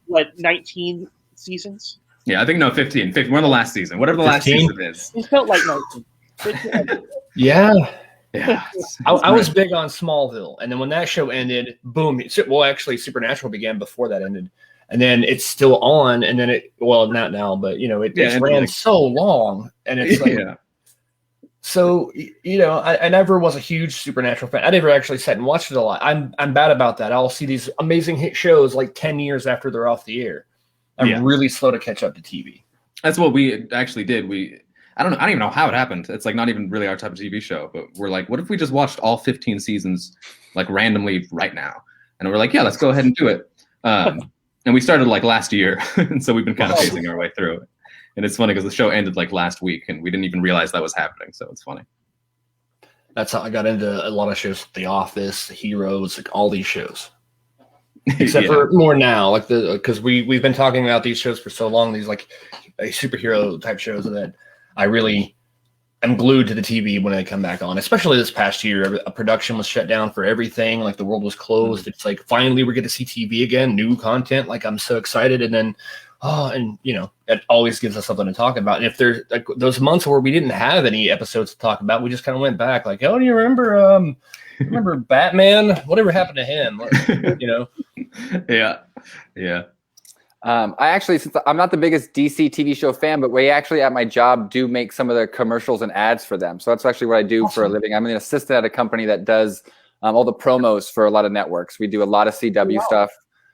[SPEAKER 2] What, 19 seasons?
[SPEAKER 4] Yeah, I think 15. We're on the last season. Whatever the 15? Last season is.
[SPEAKER 2] It felt like 19.
[SPEAKER 1] Yeah.
[SPEAKER 4] Yeah.
[SPEAKER 1] I was big on Smallville, and then when that show ended, boom. Well, actually, Supernatural began before that ended. And then it's still on, and then not now, but it ran so long, and it's like, so I never was a huge Supernatural fan. I never actually sat and watched it a lot. I'm bad about that. I'll see these amazing hit shows like 10 years after they're off the air. I'm really slow to catch up to TV.
[SPEAKER 4] That's what we actually did. I don't know. I don't even know how it happened. It's like not even really our type of TV show, but we're like, what if we just watched all 15 seasons like randomly right now? And we're like, yeah, let's go ahead and do it. And we started like last year, and so we've been kind of pacing our way through it. And it's funny because the show ended like last week, and we didn't even realize that was happening. So it's funny.
[SPEAKER 1] That's how I got into a lot of shows, The Office, The Heroes, like all these shows. Except for more now, like because we've been talking about these shows for so long, these like superhero type shows, that I really am glued to the TV when they come back on. Especially this past year, a production was shut down for everything. Like the world was closed. It's like finally we get to see TV again, new content. Like I'm so excited, and then it always gives us something to talk about. And if there's like those months where we didn't have any episodes to talk about, we just kind of went back like, oh, do you remember Batman? Whatever happened to him?
[SPEAKER 4] Yeah.
[SPEAKER 3] I actually, since I'm not the biggest DC TV show fan, but we actually at my job do make some of the commercials and ads for them. So that's actually what I do for a living. I'm an assistant at a company that does all the promos for a lot of networks. We do a lot of CW stuff.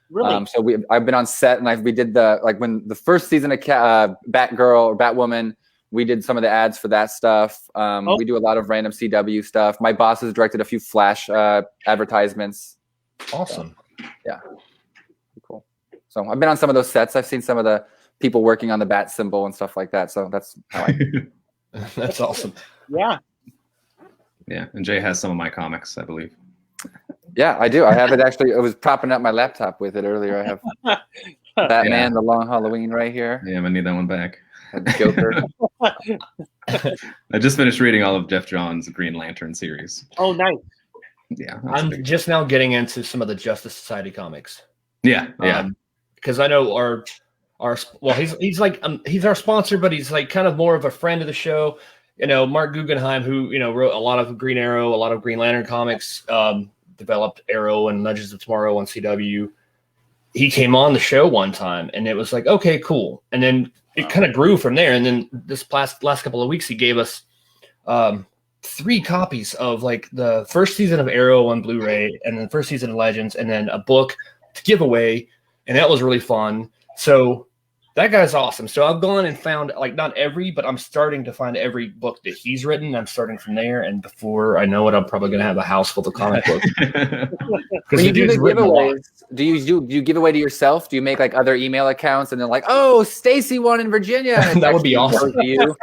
[SPEAKER 2] Really?
[SPEAKER 3] So I've been on set, and we did when the first season of Batgirl or Batwoman, we did some of the ads for that stuff. We do a lot of random CW stuff. My boss has directed a few Flash advertisements.
[SPEAKER 1] Awesome.
[SPEAKER 3] So, yeah. Cool. So I've been on some of those sets. I've seen some of the people working on the bat symbol and stuff like that. So that's how
[SPEAKER 1] That's awesome.
[SPEAKER 2] Yeah.
[SPEAKER 4] Yeah. And Jay has some of my comics, I believe.
[SPEAKER 3] Yeah, I do. I have it actually. I was propping up my laptop with it earlier. I have Batman, The Long Halloween right here.
[SPEAKER 4] Yeah, I'm gonna need that one back.
[SPEAKER 3] Joker.
[SPEAKER 4] I just finished reading all of Jeff Johns' Green Lantern series.
[SPEAKER 2] Oh, nice.
[SPEAKER 4] Yeah.
[SPEAKER 1] I'm just now getting into some of the Justice Society comics.
[SPEAKER 4] Yeah.
[SPEAKER 1] Because I know he's our sponsor, but he's like kind of more of a friend of the show. Mark Guggenheim, who wrote a lot of Green Arrow, a lot of Green Lantern comics, developed Arrow and Legends of Tomorrow on CW. He came on the show one time, and it was like, okay, cool. And then it kind of grew from there. And then this last couple of weeks, he gave us 3 copies of like the first season of Arrow on Blu-ray, and then the first season of Legends, and then a book to give away. And that was really fun. So that guy's awesome. So I've gone and found like not every, but I'm starting to find every book that he's written. I'm starting from there, and before I know it, I'm probably going to have a house full of comic books.
[SPEAKER 3] When you do the giveaways, do you give away to yourself? Do you make like other email accounts and they're like, oh, Stacy won in Virginia?
[SPEAKER 1] That would be awesome.
[SPEAKER 3] To you.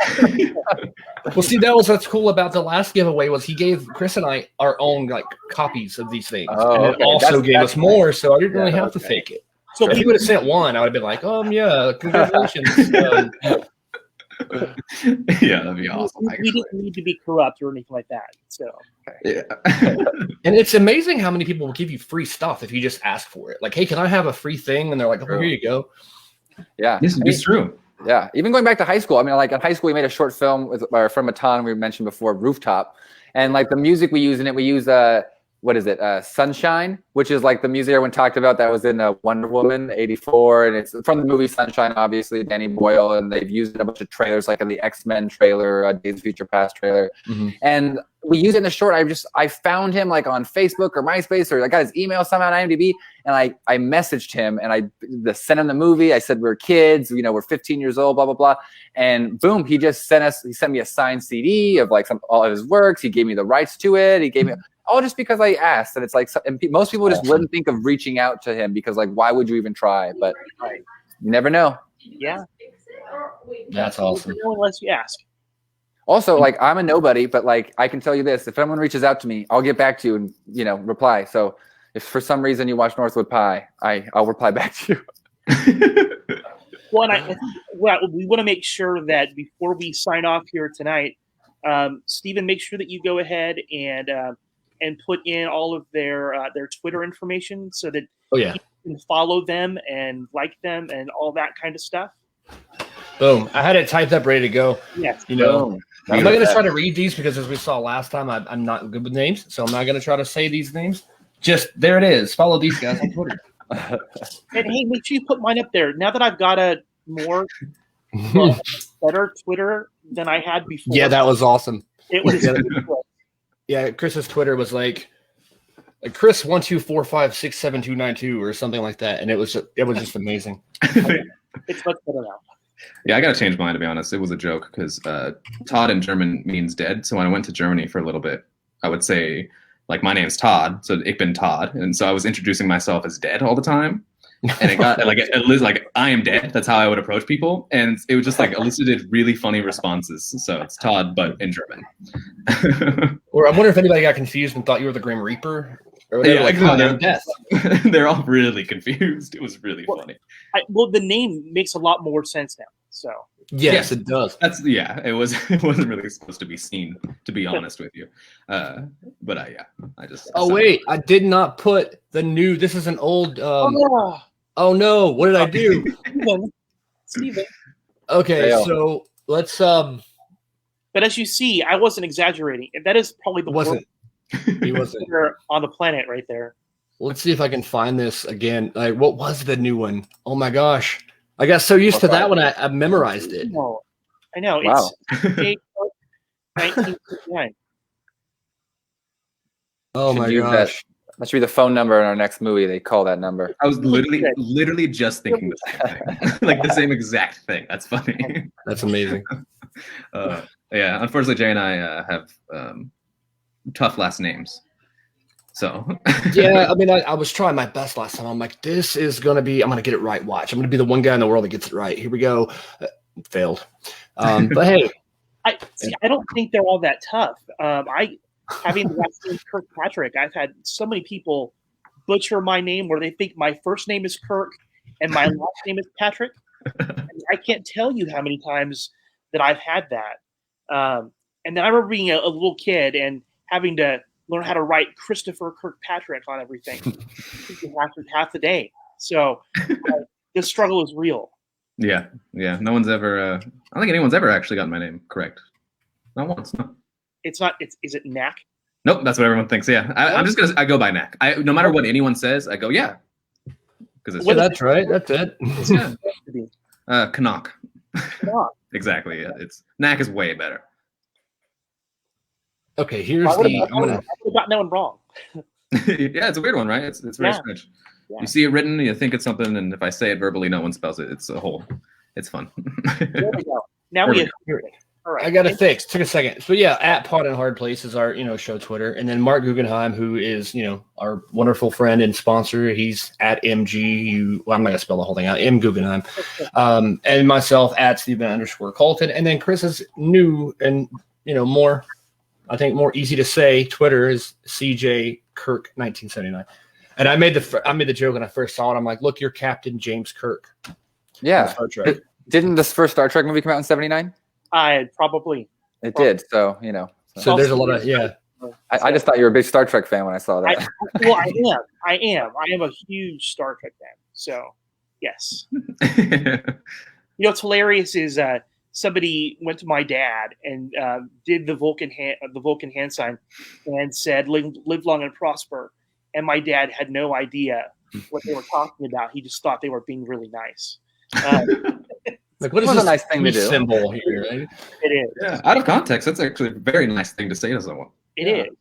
[SPEAKER 1] Well, see, what's cool about the last giveaway was he gave Chris and I our own like copies of these things, and it also gave us more, so I didn't really have to fake it. So if he would have sent one, I would have been like, yeah, congratulations.
[SPEAKER 4] Yeah, that'd be awesome.
[SPEAKER 2] We didn't need to be corrupt or anything like that. So
[SPEAKER 4] yeah.
[SPEAKER 1] And it's amazing how many people will give you free stuff if you just ask for it. Like, hey, can I have a free thing? And they're like, oh, here you go.
[SPEAKER 3] Yeah.
[SPEAKER 4] It's true.
[SPEAKER 3] Yeah. Even going back to high school, I mean, like in high school, we made a short film with our friend Matan, we mentioned before, Rooftop. And like the music we use in it, we use what is it? Sunshine, which is like the music everyone talked about that was in Wonder Woman 84. And it's from the movie Sunshine, obviously, Danny Boyle. And they've used it in a bunch of trailers, like in the X-Men trailer, Days of Future Past trailer. Mm-hmm. And we use it in the short. I found him like on Facebook or MySpace, or I got his email somehow on IMDb. And I messaged him and I sent him the movie. I said, we're kids, we're 15 years old, blah, blah, blah. And boom, he sent me a signed CD of like all of his works. He gave me the rights to it. He gave me all just because I asked. And it's like, and most people just wouldn't think of reaching out to him because like, why would you even try? But you never know.
[SPEAKER 2] Yeah.
[SPEAKER 1] That's awesome.
[SPEAKER 2] Unless you ask.
[SPEAKER 3] Also, like I'm a nobody, but like I can tell you this: if anyone reaches out to me, I'll get back to you and reply. So if for some reason you watch Northwood Pie, I'll reply back to you.
[SPEAKER 2] Well, we want to make sure that before we sign off here tonight, Stephen, make sure that you go ahead and put in all of their Twitter information so that you can follow them and like them and all that kind of stuff.
[SPEAKER 1] Boom! I had it typed up, ready to go.
[SPEAKER 2] Yes.
[SPEAKER 1] I'm not going to try to read these because, as we saw last time, I'm not good with names, so I'm not going to try to say these names. Just there it is. Follow these guys on Twitter.
[SPEAKER 2] And hey, make sure you put mine up there. Now that I've got a more better Twitter than I had before.
[SPEAKER 1] Yeah, that was awesome.
[SPEAKER 2] It was.
[SPEAKER 1] Yeah, Chris's Twitter was like Chris 12456792 or something like that, and it was just amazing.
[SPEAKER 2] It's much better now.
[SPEAKER 4] Yeah, I gotta change mine, to be honest. It was a joke because Todd in German means dead. So when I went to Germany for a little bit, I would say like my name's Todd, so ich bin Todd, and so I was introducing myself as dead all the time, and it got like I am dead. That's how I would approach people, and it was just like elicited really funny responses. So it's Todd, but in German.
[SPEAKER 1] Or I wonder if anybody got confused and thought you were the Grim Reaper. Or
[SPEAKER 4] Yeah,
[SPEAKER 1] like,
[SPEAKER 4] exactly.
[SPEAKER 1] oh, death.
[SPEAKER 4] They're all really confused. It was really funny.
[SPEAKER 2] Well, the name makes a lot more sense now. So
[SPEAKER 1] Yes, it does.
[SPEAKER 4] It wasn't really supposed to be seen, to be honest with you. But I just.
[SPEAKER 1] Oh wait, I did not put the new. This is an old. Oh no, what did I do?
[SPEAKER 2] Steven.
[SPEAKER 1] Okay, so let's.
[SPEAKER 2] But as you see, I wasn't exaggerating. That is probably the worst
[SPEAKER 1] He wasn't
[SPEAKER 2] on the planet right there.
[SPEAKER 1] Let's see if I can find this again. Like, what was the new one? Oh my gosh, I got so used to that one, I memorized it.
[SPEAKER 2] I know.
[SPEAKER 3] Wow.
[SPEAKER 2] It's 1959.
[SPEAKER 1] Oh my gosh.
[SPEAKER 3] That should be the phone number in our next movie. They call that number.
[SPEAKER 4] I was literally just thinking the same thing. Like the same exact thing. That's funny.
[SPEAKER 1] That's amazing.
[SPEAKER 4] Yeah, unfortunately, Jay and I have tough last names. So
[SPEAKER 1] yeah, I mean, I was trying my best last time. I'm like, this is gonna be. I'm gonna get it right. Watch. I'm gonna be the one guy in the world that gets it right. Here we go. Failed. But hey,
[SPEAKER 2] I don't think they're all that tough. Having the last name Kirkpatrick, I've had so many people butcher my name where they think my first name is Kirk and my last name is Patrick. And I can't tell you how many times that I've had that. And then I remember being a little kid and having to learn how to write Christopher Kirkpatrick on everything half the day. So this struggle is real.
[SPEAKER 4] Yeah. No one's ever. I don't think anyone's ever actually gotten my name correct. Not once. No.
[SPEAKER 2] It's not. Is it Knaak?
[SPEAKER 4] Nope. That's what everyone thinks. Yeah. I go by Knaak. No matter what anyone says, I go yeah. Because
[SPEAKER 1] that's right. That's it.
[SPEAKER 4] Yeah. Knaak. Exactly. Yeah. It's Knaak is way better.
[SPEAKER 1] Okay, here's
[SPEAKER 2] I would have gotten that one wrong.
[SPEAKER 4] Yeah, it's a weird one, right? It's very strange. Yeah. You see it written, you think it's something, and if I say it verbally, no one spells it. It's a whole. It's fun.
[SPEAKER 2] There we go. Now we have it. All right.
[SPEAKER 1] I got it fixed. Took a second. So yeah, at Pod and Hard Place is our show Twitter, and then Mark Guggenheim, who is our wonderful friend and sponsor. He's at MG. Well, I'm not gonna spell the whole thing out. M Guggenheim, and myself at Steven_Colton, and then Chris is new and more. I think more easy to say. Twitter is CJ Kirk 1979, and I made the joke when I first saw it. I'm like, look, you're Captain James Kirk.
[SPEAKER 3] Yeah. Star Trek. Didn't this first Star Trek movie come out in '79?
[SPEAKER 2] Probably.
[SPEAKER 3] It did. So
[SPEAKER 1] So there's a lot of
[SPEAKER 3] I just thought you were a big Star Trek fan when I saw that.
[SPEAKER 2] I am a huge Star Trek fan. So yes. What's hilarious is somebody went to my dad and did the Vulcan hand sign and said live long and prosper, and my dad had no idea what they were talking about. He just thought they were being really nice.
[SPEAKER 1] Like, what is this
[SPEAKER 3] a nice thing to do?
[SPEAKER 1] Symbol here, right?
[SPEAKER 2] It is.
[SPEAKER 4] Yeah, out of context, that's actually a very nice thing to say to someone.
[SPEAKER 2] It is.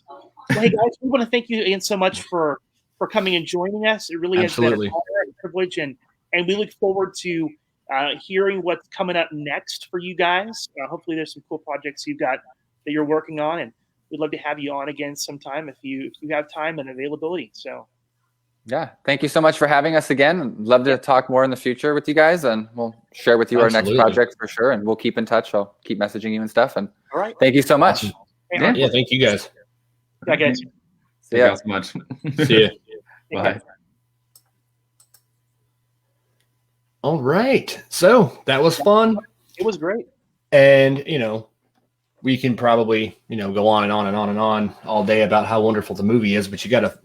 [SPEAKER 2] Well, hey guys, we want to thank you again so much for coming and joining us. It really has been an honor and privilege, and we look forward to hearing what's coming up next for you guys. Hopefully there's some cool projects you've got that you're working on, and we'd love to have you on again sometime if you have time and availability. So
[SPEAKER 3] yeah, thank you so much for having us again. Love to talk more in the future with you guys, and we'll share with you our next project for sure, and we'll keep in touch. I'll keep messaging you and stuff. And
[SPEAKER 2] all right,
[SPEAKER 3] thank you so much.
[SPEAKER 1] Yeah, thank you guys.
[SPEAKER 2] Yeah, guys.
[SPEAKER 4] See you guys so much.
[SPEAKER 1] See you.
[SPEAKER 4] Bye.
[SPEAKER 1] All right. So that was fun.
[SPEAKER 2] It was great.
[SPEAKER 1] And, we can probably, go on and on and on and on all day about how wonderful the movie is, but you got to,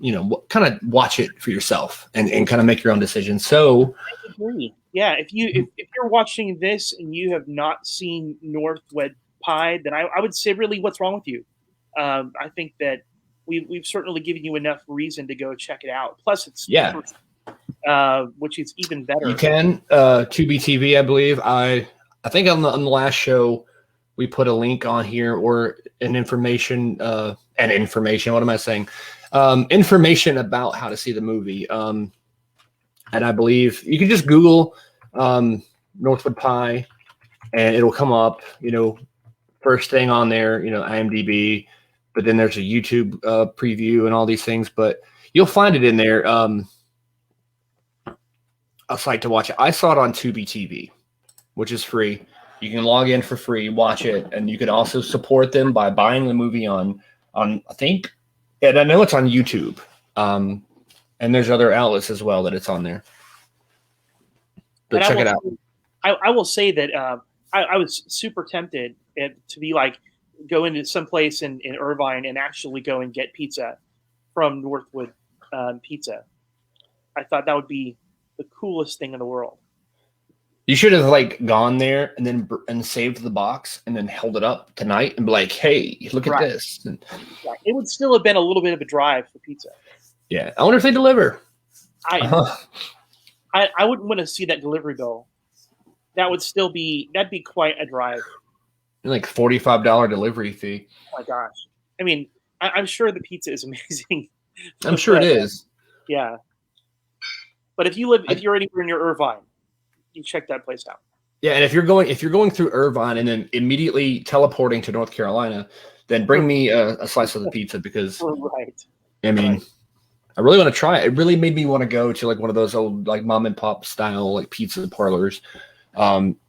[SPEAKER 1] kind of watch it for yourself and kind of make your own decision. So
[SPEAKER 2] I agree. Yeah. If you're watching this and you have not seen Northwood Pie, then I would say really what's wrong with you. I think that we've certainly given you enough reason to go check it out. Plus it's which is even better.
[SPEAKER 1] You can Tubi TV, I believe. I think on the last show we put a link on here or information. What am I saying? Information about how to see the movie. And I believe you can just Google Northwood Pie, and it'll come up, first thing on there, IMDb, but then there's a YouTube preview and all these things, but you'll find it in there. A site to watch it. I saw it on Tubi TV, which is free. You can log in for free, watch it, and you can also support them by buying the movie on I think, and I know it's on YouTube, and there's other outlets as well that it's on there. But check it out.
[SPEAKER 2] I will say that I was super tempted to be like go into some place in Irvine and actually go and get pizza from Northwood Pizza. I thought that would be the coolest thing in the world.
[SPEAKER 1] You should have gone there and then saved the box and then held it up tonight and be like, "Hey, look at this." And,
[SPEAKER 2] it would still have been a little bit of a drive for pizza.
[SPEAKER 1] Yeah, I wonder if they deliver.
[SPEAKER 2] I wouldn't want to see that delivery bill. That'd be quite a drive.
[SPEAKER 1] Like $45 delivery fee.
[SPEAKER 2] Oh my gosh! I mean, I'm sure the pizza is amazing.
[SPEAKER 1] I'm sure it is.
[SPEAKER 2] Yeah, but if you're anywhere near Irvine, you check that place out.
[SPEAKER 1] Yeah, and if you're going through Irvine and then immediately teleporting to North Carolina, then bring me a slice of the pizza because I mean, I really want to try it. It really made me want to go to one of those old mom and pop style pizza parlors.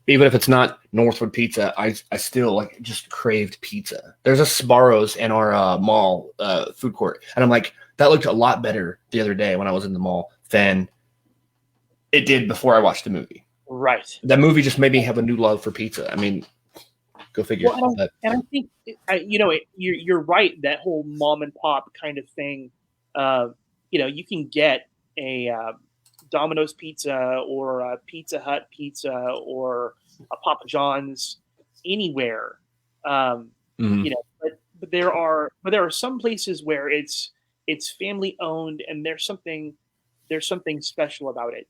[SPEAKER 1] Even if it's not Northwood Pizza, I still just craved pizza. There's a Sbarro's in our mall food court, and I'm like, that looked a lot better the other day when I was in the mall than it did before I watched the movie.
[SPEAKER 2] Right.
[SPEAKER 1] That movie just made me have a new love for pizza. I mean, go figure.
[SPEAKER 2] Well, and I think you're right. That whole mom and pop kind of thing. You can get a Domino's pizza or a Pizza Hut pizza or a Papa John's anywhere. But there are some places where it's family owned and there's something special about it.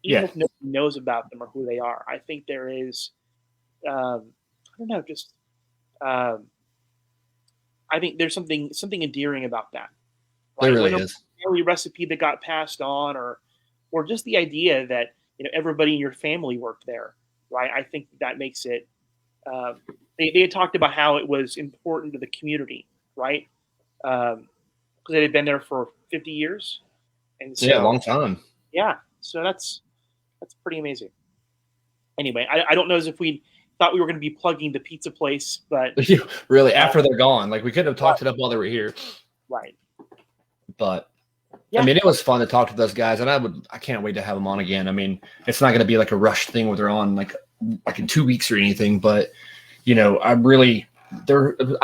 [SPEAKER 2] Even if nobody knows about them or who they are. I think there is, I think there's something endearing about that.
[SPEAKER 1] Right? There really is.
[SPEAKER 2] A family recipe that got passed on, or just the idea that everybody in your family worked there, right? I think that makes it. They had talked about how it was important to the community, right? Because they had been there for 50 years, and so,
[SPEAKER 1] a long time.
[SPEAKER 2] Yeah, so that's pretty amazing. Anyway, I don't know as if we thought we were going to be plugging the pizza place, but
[SPEAKER 1] really after they're gone, we could have talked it up while they were here,
[SPEAKER 2] right?
[SPEAKER 1] But I mean, it was fun to talk to those guys, and I can't wait to have them on again. I mean, it's not going to be a rush thing where they're on like in 2 weeks or anything, but I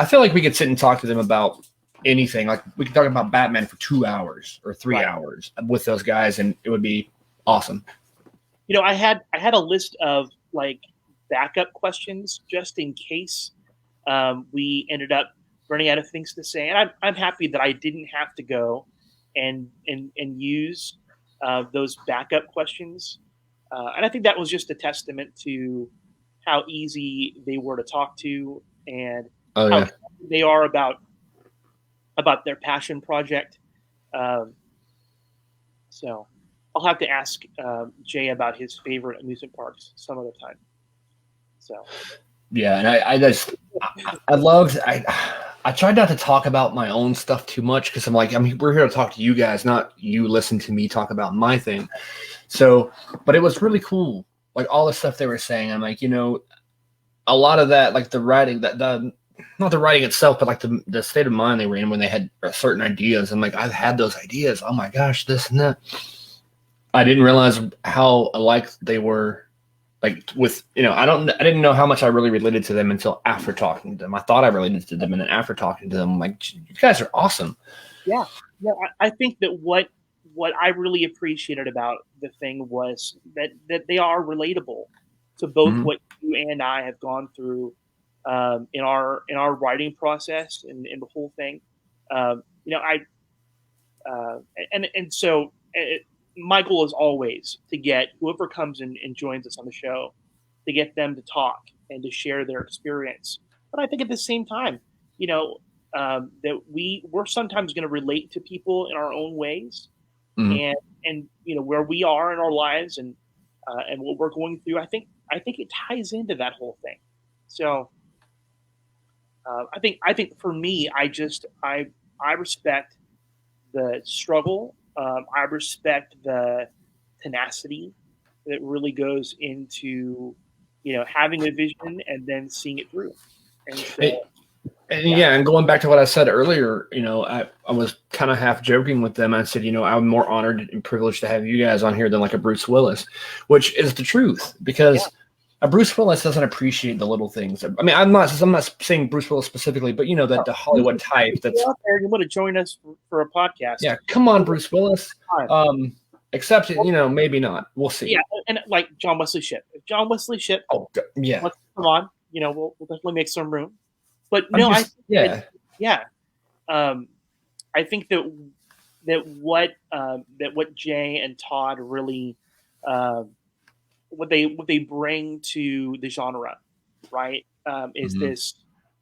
[SPEAKER 1] feel like we could sit and talk to them about anything. Like we could talk about Batman for 2 hours or 3 hours with those guys, and it would be awesome.
[SPEAKER 2] I had a list of backup questions just in case we ended up running out of things to say. And I'm happy that I didn't have to go and use those backup questions. And I think that was just a testament to how easy they were to talk to and how they are about their passion project. So I'll have to ask Jay about his favorite amusement parks some other time. So
[SPEAKER 1] yeah, and I tried not to talk about my own stuff too much because I'm like, we're here to talk to you guys, not you listen to me talk about my thing. So, but it was really cool, all the stuff they were saying. I'm like, a lot of that, the writing, not the writing itself, but the state of mind they were in when they had certain ideas. I'm like, I've had those ideas. Oh my gosh, this and that. I didn't realize how alike they were. I didn't know how much I really related to them until after talking to them. I thought I related to them, and then after talking to them, I'm like, you guys are awesome.
[SPEAKER 2] Yeah. I think that what I really appreciated about the thing was that they are relatable to both what you and I have gone through in our writing process and the whole thing. So my goal is always to get whoever comes and joins us on the show, to get them to talk and to share their experience. But I think at the same time, that we're sometimes going to relate to people in our own ways, and where we are in our lives and what we're going through. I I think it ties into that whole thing. So I think for me, I respect the struggle. I respect the tenacity that really goes into, having a vision and then seeing it through. And so,
[SPEAKER 1] And and going back to what I said earlier, I was kind of half joking with them. I said, I'm more honored and privileged to have you guys on here than like a Bruce Willis, which is the truth, because a Bruce Willis doesn't appreciate the little things. I mean, I'm not saying Bruce Willis specifically, but that the Hollywood type that's
[SPEAKER 2] out there, you want to join us for a podcast?
[SPEAKER 1] Yeah, come on, Bruce Willis. Except maybe not. We'll see.
[SPEAKER 2] Yeah, and like John Wesley Shipp. If John Wesley Shipp,
[SPEAKER 1] yeah,
[SPEAKER 2] come on. We'll definitely make some room. But no, I think that what Jay and Todd really what they bring to the genre, right, is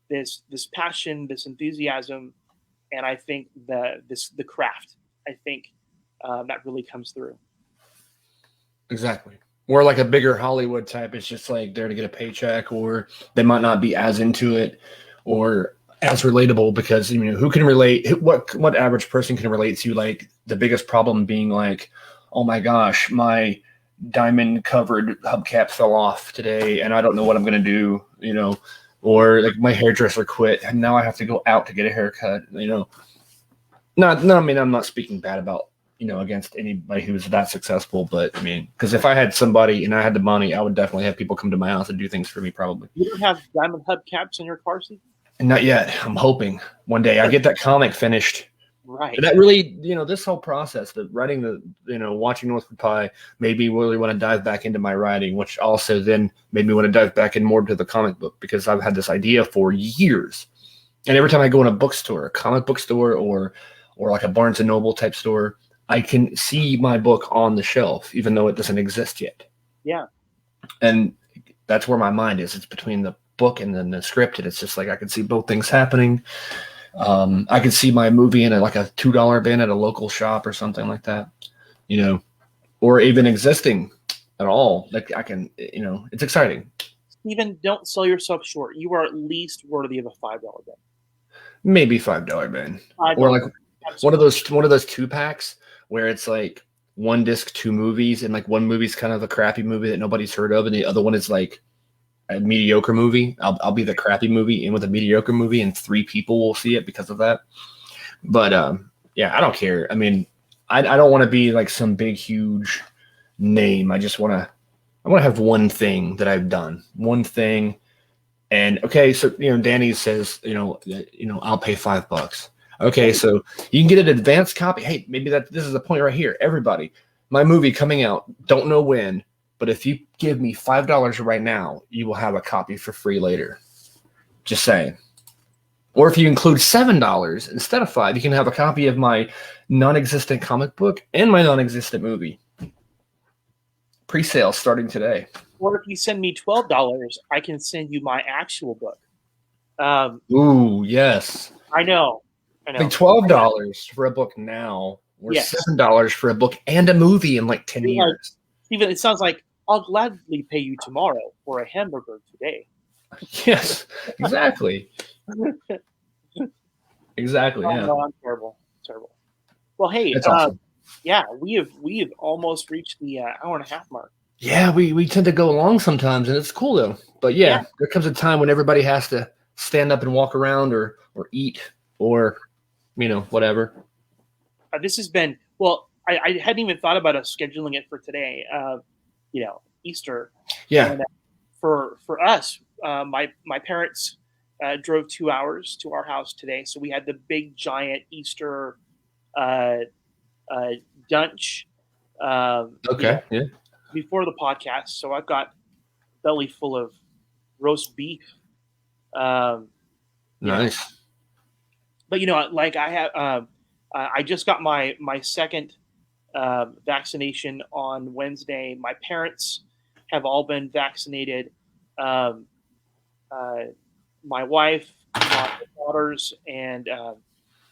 [SPEAKER 2] this passion, this enthusiasm, and I think the craft. I think that really comes through.
[SPEAKER 1] Exactly. Or like a bigger Hollywood type, it's just like there to get a paycheck, or they might not be as into it or as relatable, because who can relate? What average person can relate to like the biggest problem being like, oh my gosh, my diamond covered hubcap fell off today and I don't know what I'm gonna do, or like my hairdresser quit and now I have to go out to get a haircut. I mean, I'm not speaking bad about against anybody who's that successful, but I mean, because if I had somebody and I had the money, I would definitely have people come to my house and do things for me. Probably.
[SPEAKER 2] You don't have diamond hubcaps in your car seat?
[SPEAKER 1] Not yet. I'm hoping one day I get that comic finished.
[SPEAKER 2] Right.
[SPEAKER 1] But that really, this whole process, the writing, watching Northwood Pie, made me really want to dive back into my writing, which also then made me want to dive back in more to the comic book, because I've had this idea for years. And every time I go in a bookstore, a comic book store, or like a Barnes and Noble type store, I can see my book on the shelf, even though it doesn't exist yet.
[SPEAKER 2] Yeah.
[SPEAKER 1] And that's where my mind is. It's between the book and then the script. And it's just like I can see both things happening. I can see my movie in like a $2 bin at a local shop or something like that, or even existing at all. Like I can, it's exciting.
[SPEAKER 2] Stephen, don't sell yourself short. You are at least worthy of a $5 bin.
[SPEAKER 1] Maybe $5 bin, or like one of those 2-packs where it's like one disc, 2 movies, and like one movie's kind of a crappy movie that nobody's heard of, and the other one is like a mediocre movie. I'll be the crappy movie in with a mediocre movie, and 3 people will see it because of that. But I don't care. I mean, I don't want to be like some big huge name. I want to have one thing that I've done, one thing. And okay, so Danny says I'll pay $5. Okay, so you can get an advanced copy. Hey, maybe this is the point right here. Everybody, my movie coming out, don't know when, but if you give me $5 right now, you will have a copy for free later. Just saying. Or if you include $7 instead of $5, you can have a copy of my non-existent comic book and my non-existent movie. Pre-sale starting today.
[SPEAKER 2] Or if you send me $12, I can send you my actual book.
[SPEAKER 1] Ooh, yes.
[SPEAKER 2] I know.
[SPEAKER 1] Like $12 for a book now, or $7 for a book and a movie in like 10 years.
[SPEAKER 2] Even it sounds like I'll gladly pay you tomorrow for a hamburger today.
[SPEAKER 1] Yes, exactly. Exactly. Yeah.
[SPEAKER 2] No, I'm terrible. Well, hey, awesome. We have almost reached the hour and a half mark.
[SPEAKER 1] Yeah, we tend to go along sometimes, and it's cool though. But there comes a time when everybody has to stand up and walk around, or eat, or whatever.
[SPEAKER 2] This has been I hadn't even thought about us scheduling it for today. Easter.
[SPEAKER 1] Yeah.
[SPEAKER 2] And, for us, my parents drove 2 hours to our house today, so we had the big giant Easter dunch. Before the podcast, so I've got belly full of roast beef.
[SPEAKER 1] Nice.
[SPEAKER 2] But like I have, I just got my second vaccination on Wednesday. My parents have all been vaccinated. My wife, my daughters, and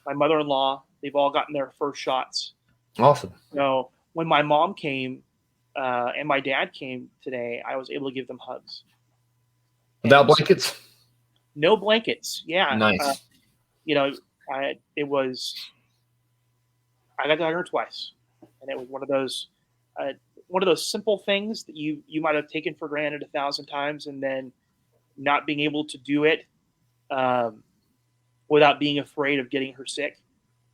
[SPEAKER 2] my mother-in-law, they've all gotten their first shots.
[SPEAKER 1] Awesome.
[SPEAKER 2] So when my mom came and my dad came today, I was able to give them hugs.
[SPEAKER 1] Without blankets?
[SPEAKER 2] No blankets. Yeah.
[SPEAKER 1] Nice.
[SPEAKER 2] You know, I got to hug her twice, and it was one of those simple things that you might have taken for granted 1,000 times, and then not being able to do it without being afraid of getting her sick.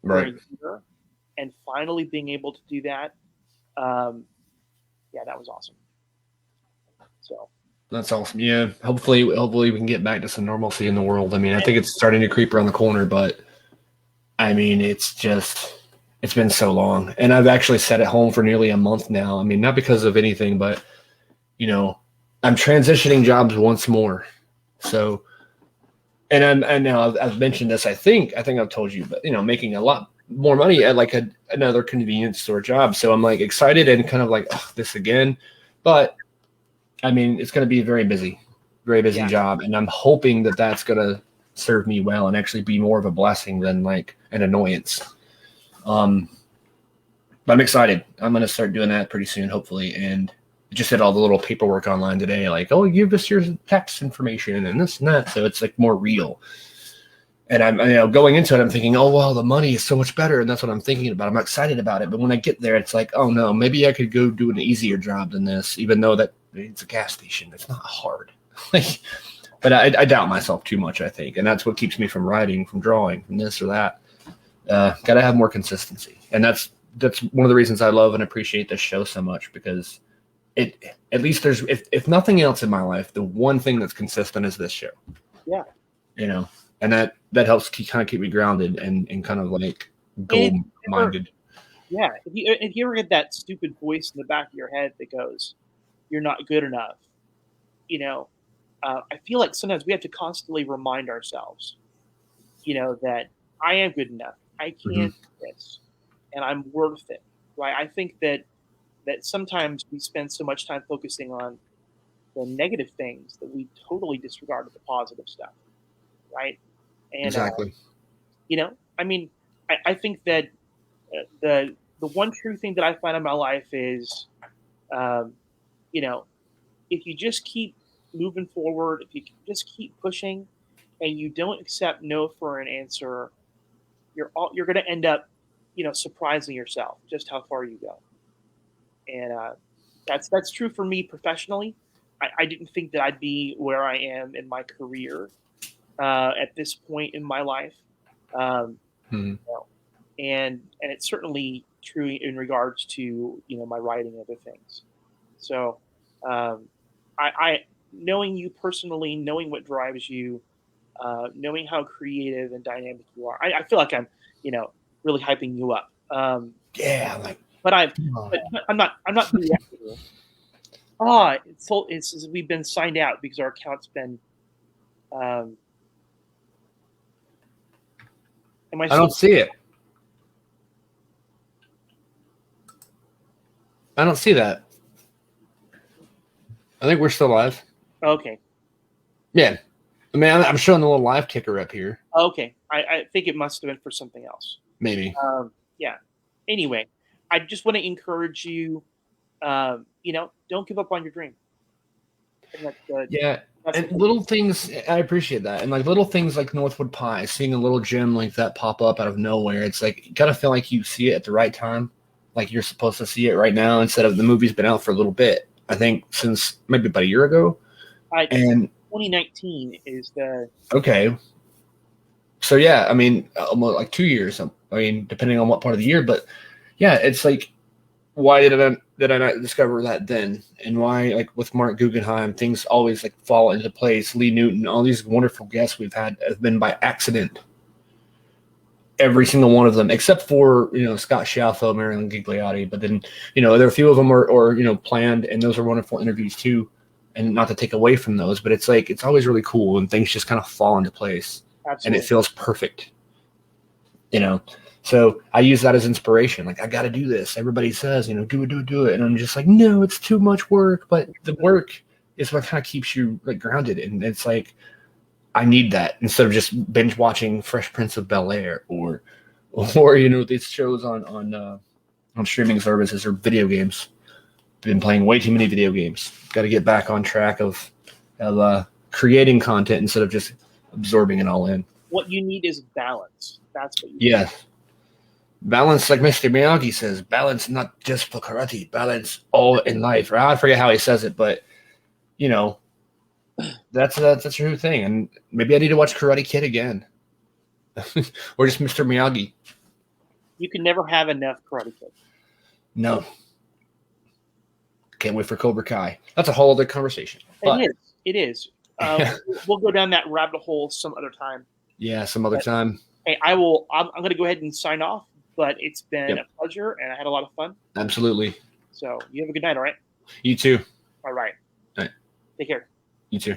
[SPEAKER 1] Right.
[SPEAKER 2] And finally being able to do that. Yeah, that was awesome. So
[SPEAKER 1] that's awesome. Yeah. Hopefully we can get back to some normalcy in the world. I mean, I think it's starting to creep around the corner, but I mean, it's been so long. And I've actually sat at home for nearly a month now. I mean, not because of anything, but I'm transitioning jobs once more. So, and now I've mentioned this. I think I've told you, but making a lot more money at like another convenience store job. So I'm like excited and kind of like, oh, this again. But I mean, it's going to be a very busy job, and I'm hoping that that's going to serve me well and actually be more of a blessing than like an annoyance. But I'm excited. I'm going to start doing that pretty soon, hopefully. And just did all the little paperwork online today, like, oh, give us your tax information and this and that. So it's like more real. And I'm going into it, I'm thinking, oh, well, the money is so much better. And that's what I'm thinking about. I'm excited about it. But when I get there, it's like, oh, no, maybe I could go do an easier job than this, even though that it's a gas station. It's not hard. But I doubt myself too much, I think. And that's what keeps me from writing, from drawing, from this or that. Got to have more consistency. And that's one of the reasons I love and appreciate this show so much, because at least there's, if nothing else in my life, the one thing that's consistent is this show.
[SPEAKER 2] Yeah.
[SPEAKER 1] And that helps kind of keep me grounded and kind of like goal-minded.
[SPEAKER 2] Yeah. If you ever get that stupid voice in the back of your head that goes, you're not good enough, I feel like sometimes we have to constantly remind ourselves, that I am good enough. I can do this, and I'm worth it. Right? I think that sometimes we spend so much time focusing on the negative things that we totally disregard the positive stuff. Right? And,
[SPEAKER 1] exactly.
[SPEAKER 2] I mean, I think that the one true thing that I find in my life is, if you just keep moving forward, if you just keep pushing, and you don't accept no for an answer, you're going to end up, surprising yourself just how far you go. And that's true for me professionally. I didn't think that I'd be where I am in my career at this point in my life, and it's certainly true in regards to my writing and other things. So, I knowing you personally, knowing what drives you, knowing how creative and dynamic you are, I feel like I'm really hyping you up.
[SPEAKER 1] Yeah,
[SPEAKER 2] but I'm not doing that. It's we've been signed out because our account's been. I
[SPEAKER 1] don't see it. I don't see that. I think we're still live.
[SPEAKER 2] Okay.
[SPEAKER 1] Yeah. I mean, I'm showing the little live ticker up here.
[SPEAKER 2] Okay. I think it must have been for something else.
[SPEAKER 1] Maybe.
[SPEAKER 2] Yeah. Anyway, I just want to encourage you, don't give up on your dream.
[SPEAKER 1] Yeah. And little things, I appreciate that. And like little things like Northwood Pie, seeing a little gem like that pop up out of nowhere. It's like, you gotta feel like you see it at the right time. Like you're supposed to see it right now instead of the movie's been out for a little bit. I think since maybe about a year ago. And
[SPEAKER 2] 2019 is the.
[SPEAKER 1] Okay. So yeah, I mean, almost like 2 years. I mean, depending on what part of the year, but yeah, it's like, why did I not discover that then? And why, like with Mark Guggenheim, things always like fall into place. Lee Newton, all these wonderful guests we've had have been by accident. Every single one of them, except for Scott Schiaffo, Marilyn Gigliotti. But then there are a few of them are planned, and those are wonderful interviews too. And not to take away from those, but it's like it's always really cool when things just kind of fall into place. Absolutely. And it feels perfect. So I use that as inspiration. Like, I got to do this. Everybody says, do it. And I'm just like, no, it's too much work. But the work is what kind of keeps you like grounded. And it's like, I need that instead of just binge watching Fresh Prince of Bel-Air or these shows on streaming services or video games. been playing way too many video games. Got to get back on track of creating content instead of just absorbing it all in.
[SPEAKER 2] What you need is balance. That's what you need.
[SPEAKER 1] Yes. Balance, like Mr. Miyagi says, balance not just for karate, balance all in life. Or I forget how he says it, but you know, that's a true thing. And maybe I need to watch Karate Kid again. Or just Mr. Miyagi.
[SPEAKER 2] You can never have enough Karate Kid.
[SPEAKER 1] No. Can't wait for Cobra Kai. That's a whole other conversation. But,
[SPEAKER 2] It is. We'll go down that rabbit hole some other time.
[SPEAKER 1] Yeah, some other time.
[SPEAKER 2] Hey, I'm going to go ahead and sign off, but it's been a pleasure, and I had a lot of fun.
[SPEAKER 1] Absolutely.
[SPEAKER 2] So you have a good night, all right?
[SPEAKER 1] You too.
[SPEAKER 2] All right.
[SPEAKER 1] All right.
[SPEAKER 2] Take care.
[SPEAKER 1] You too.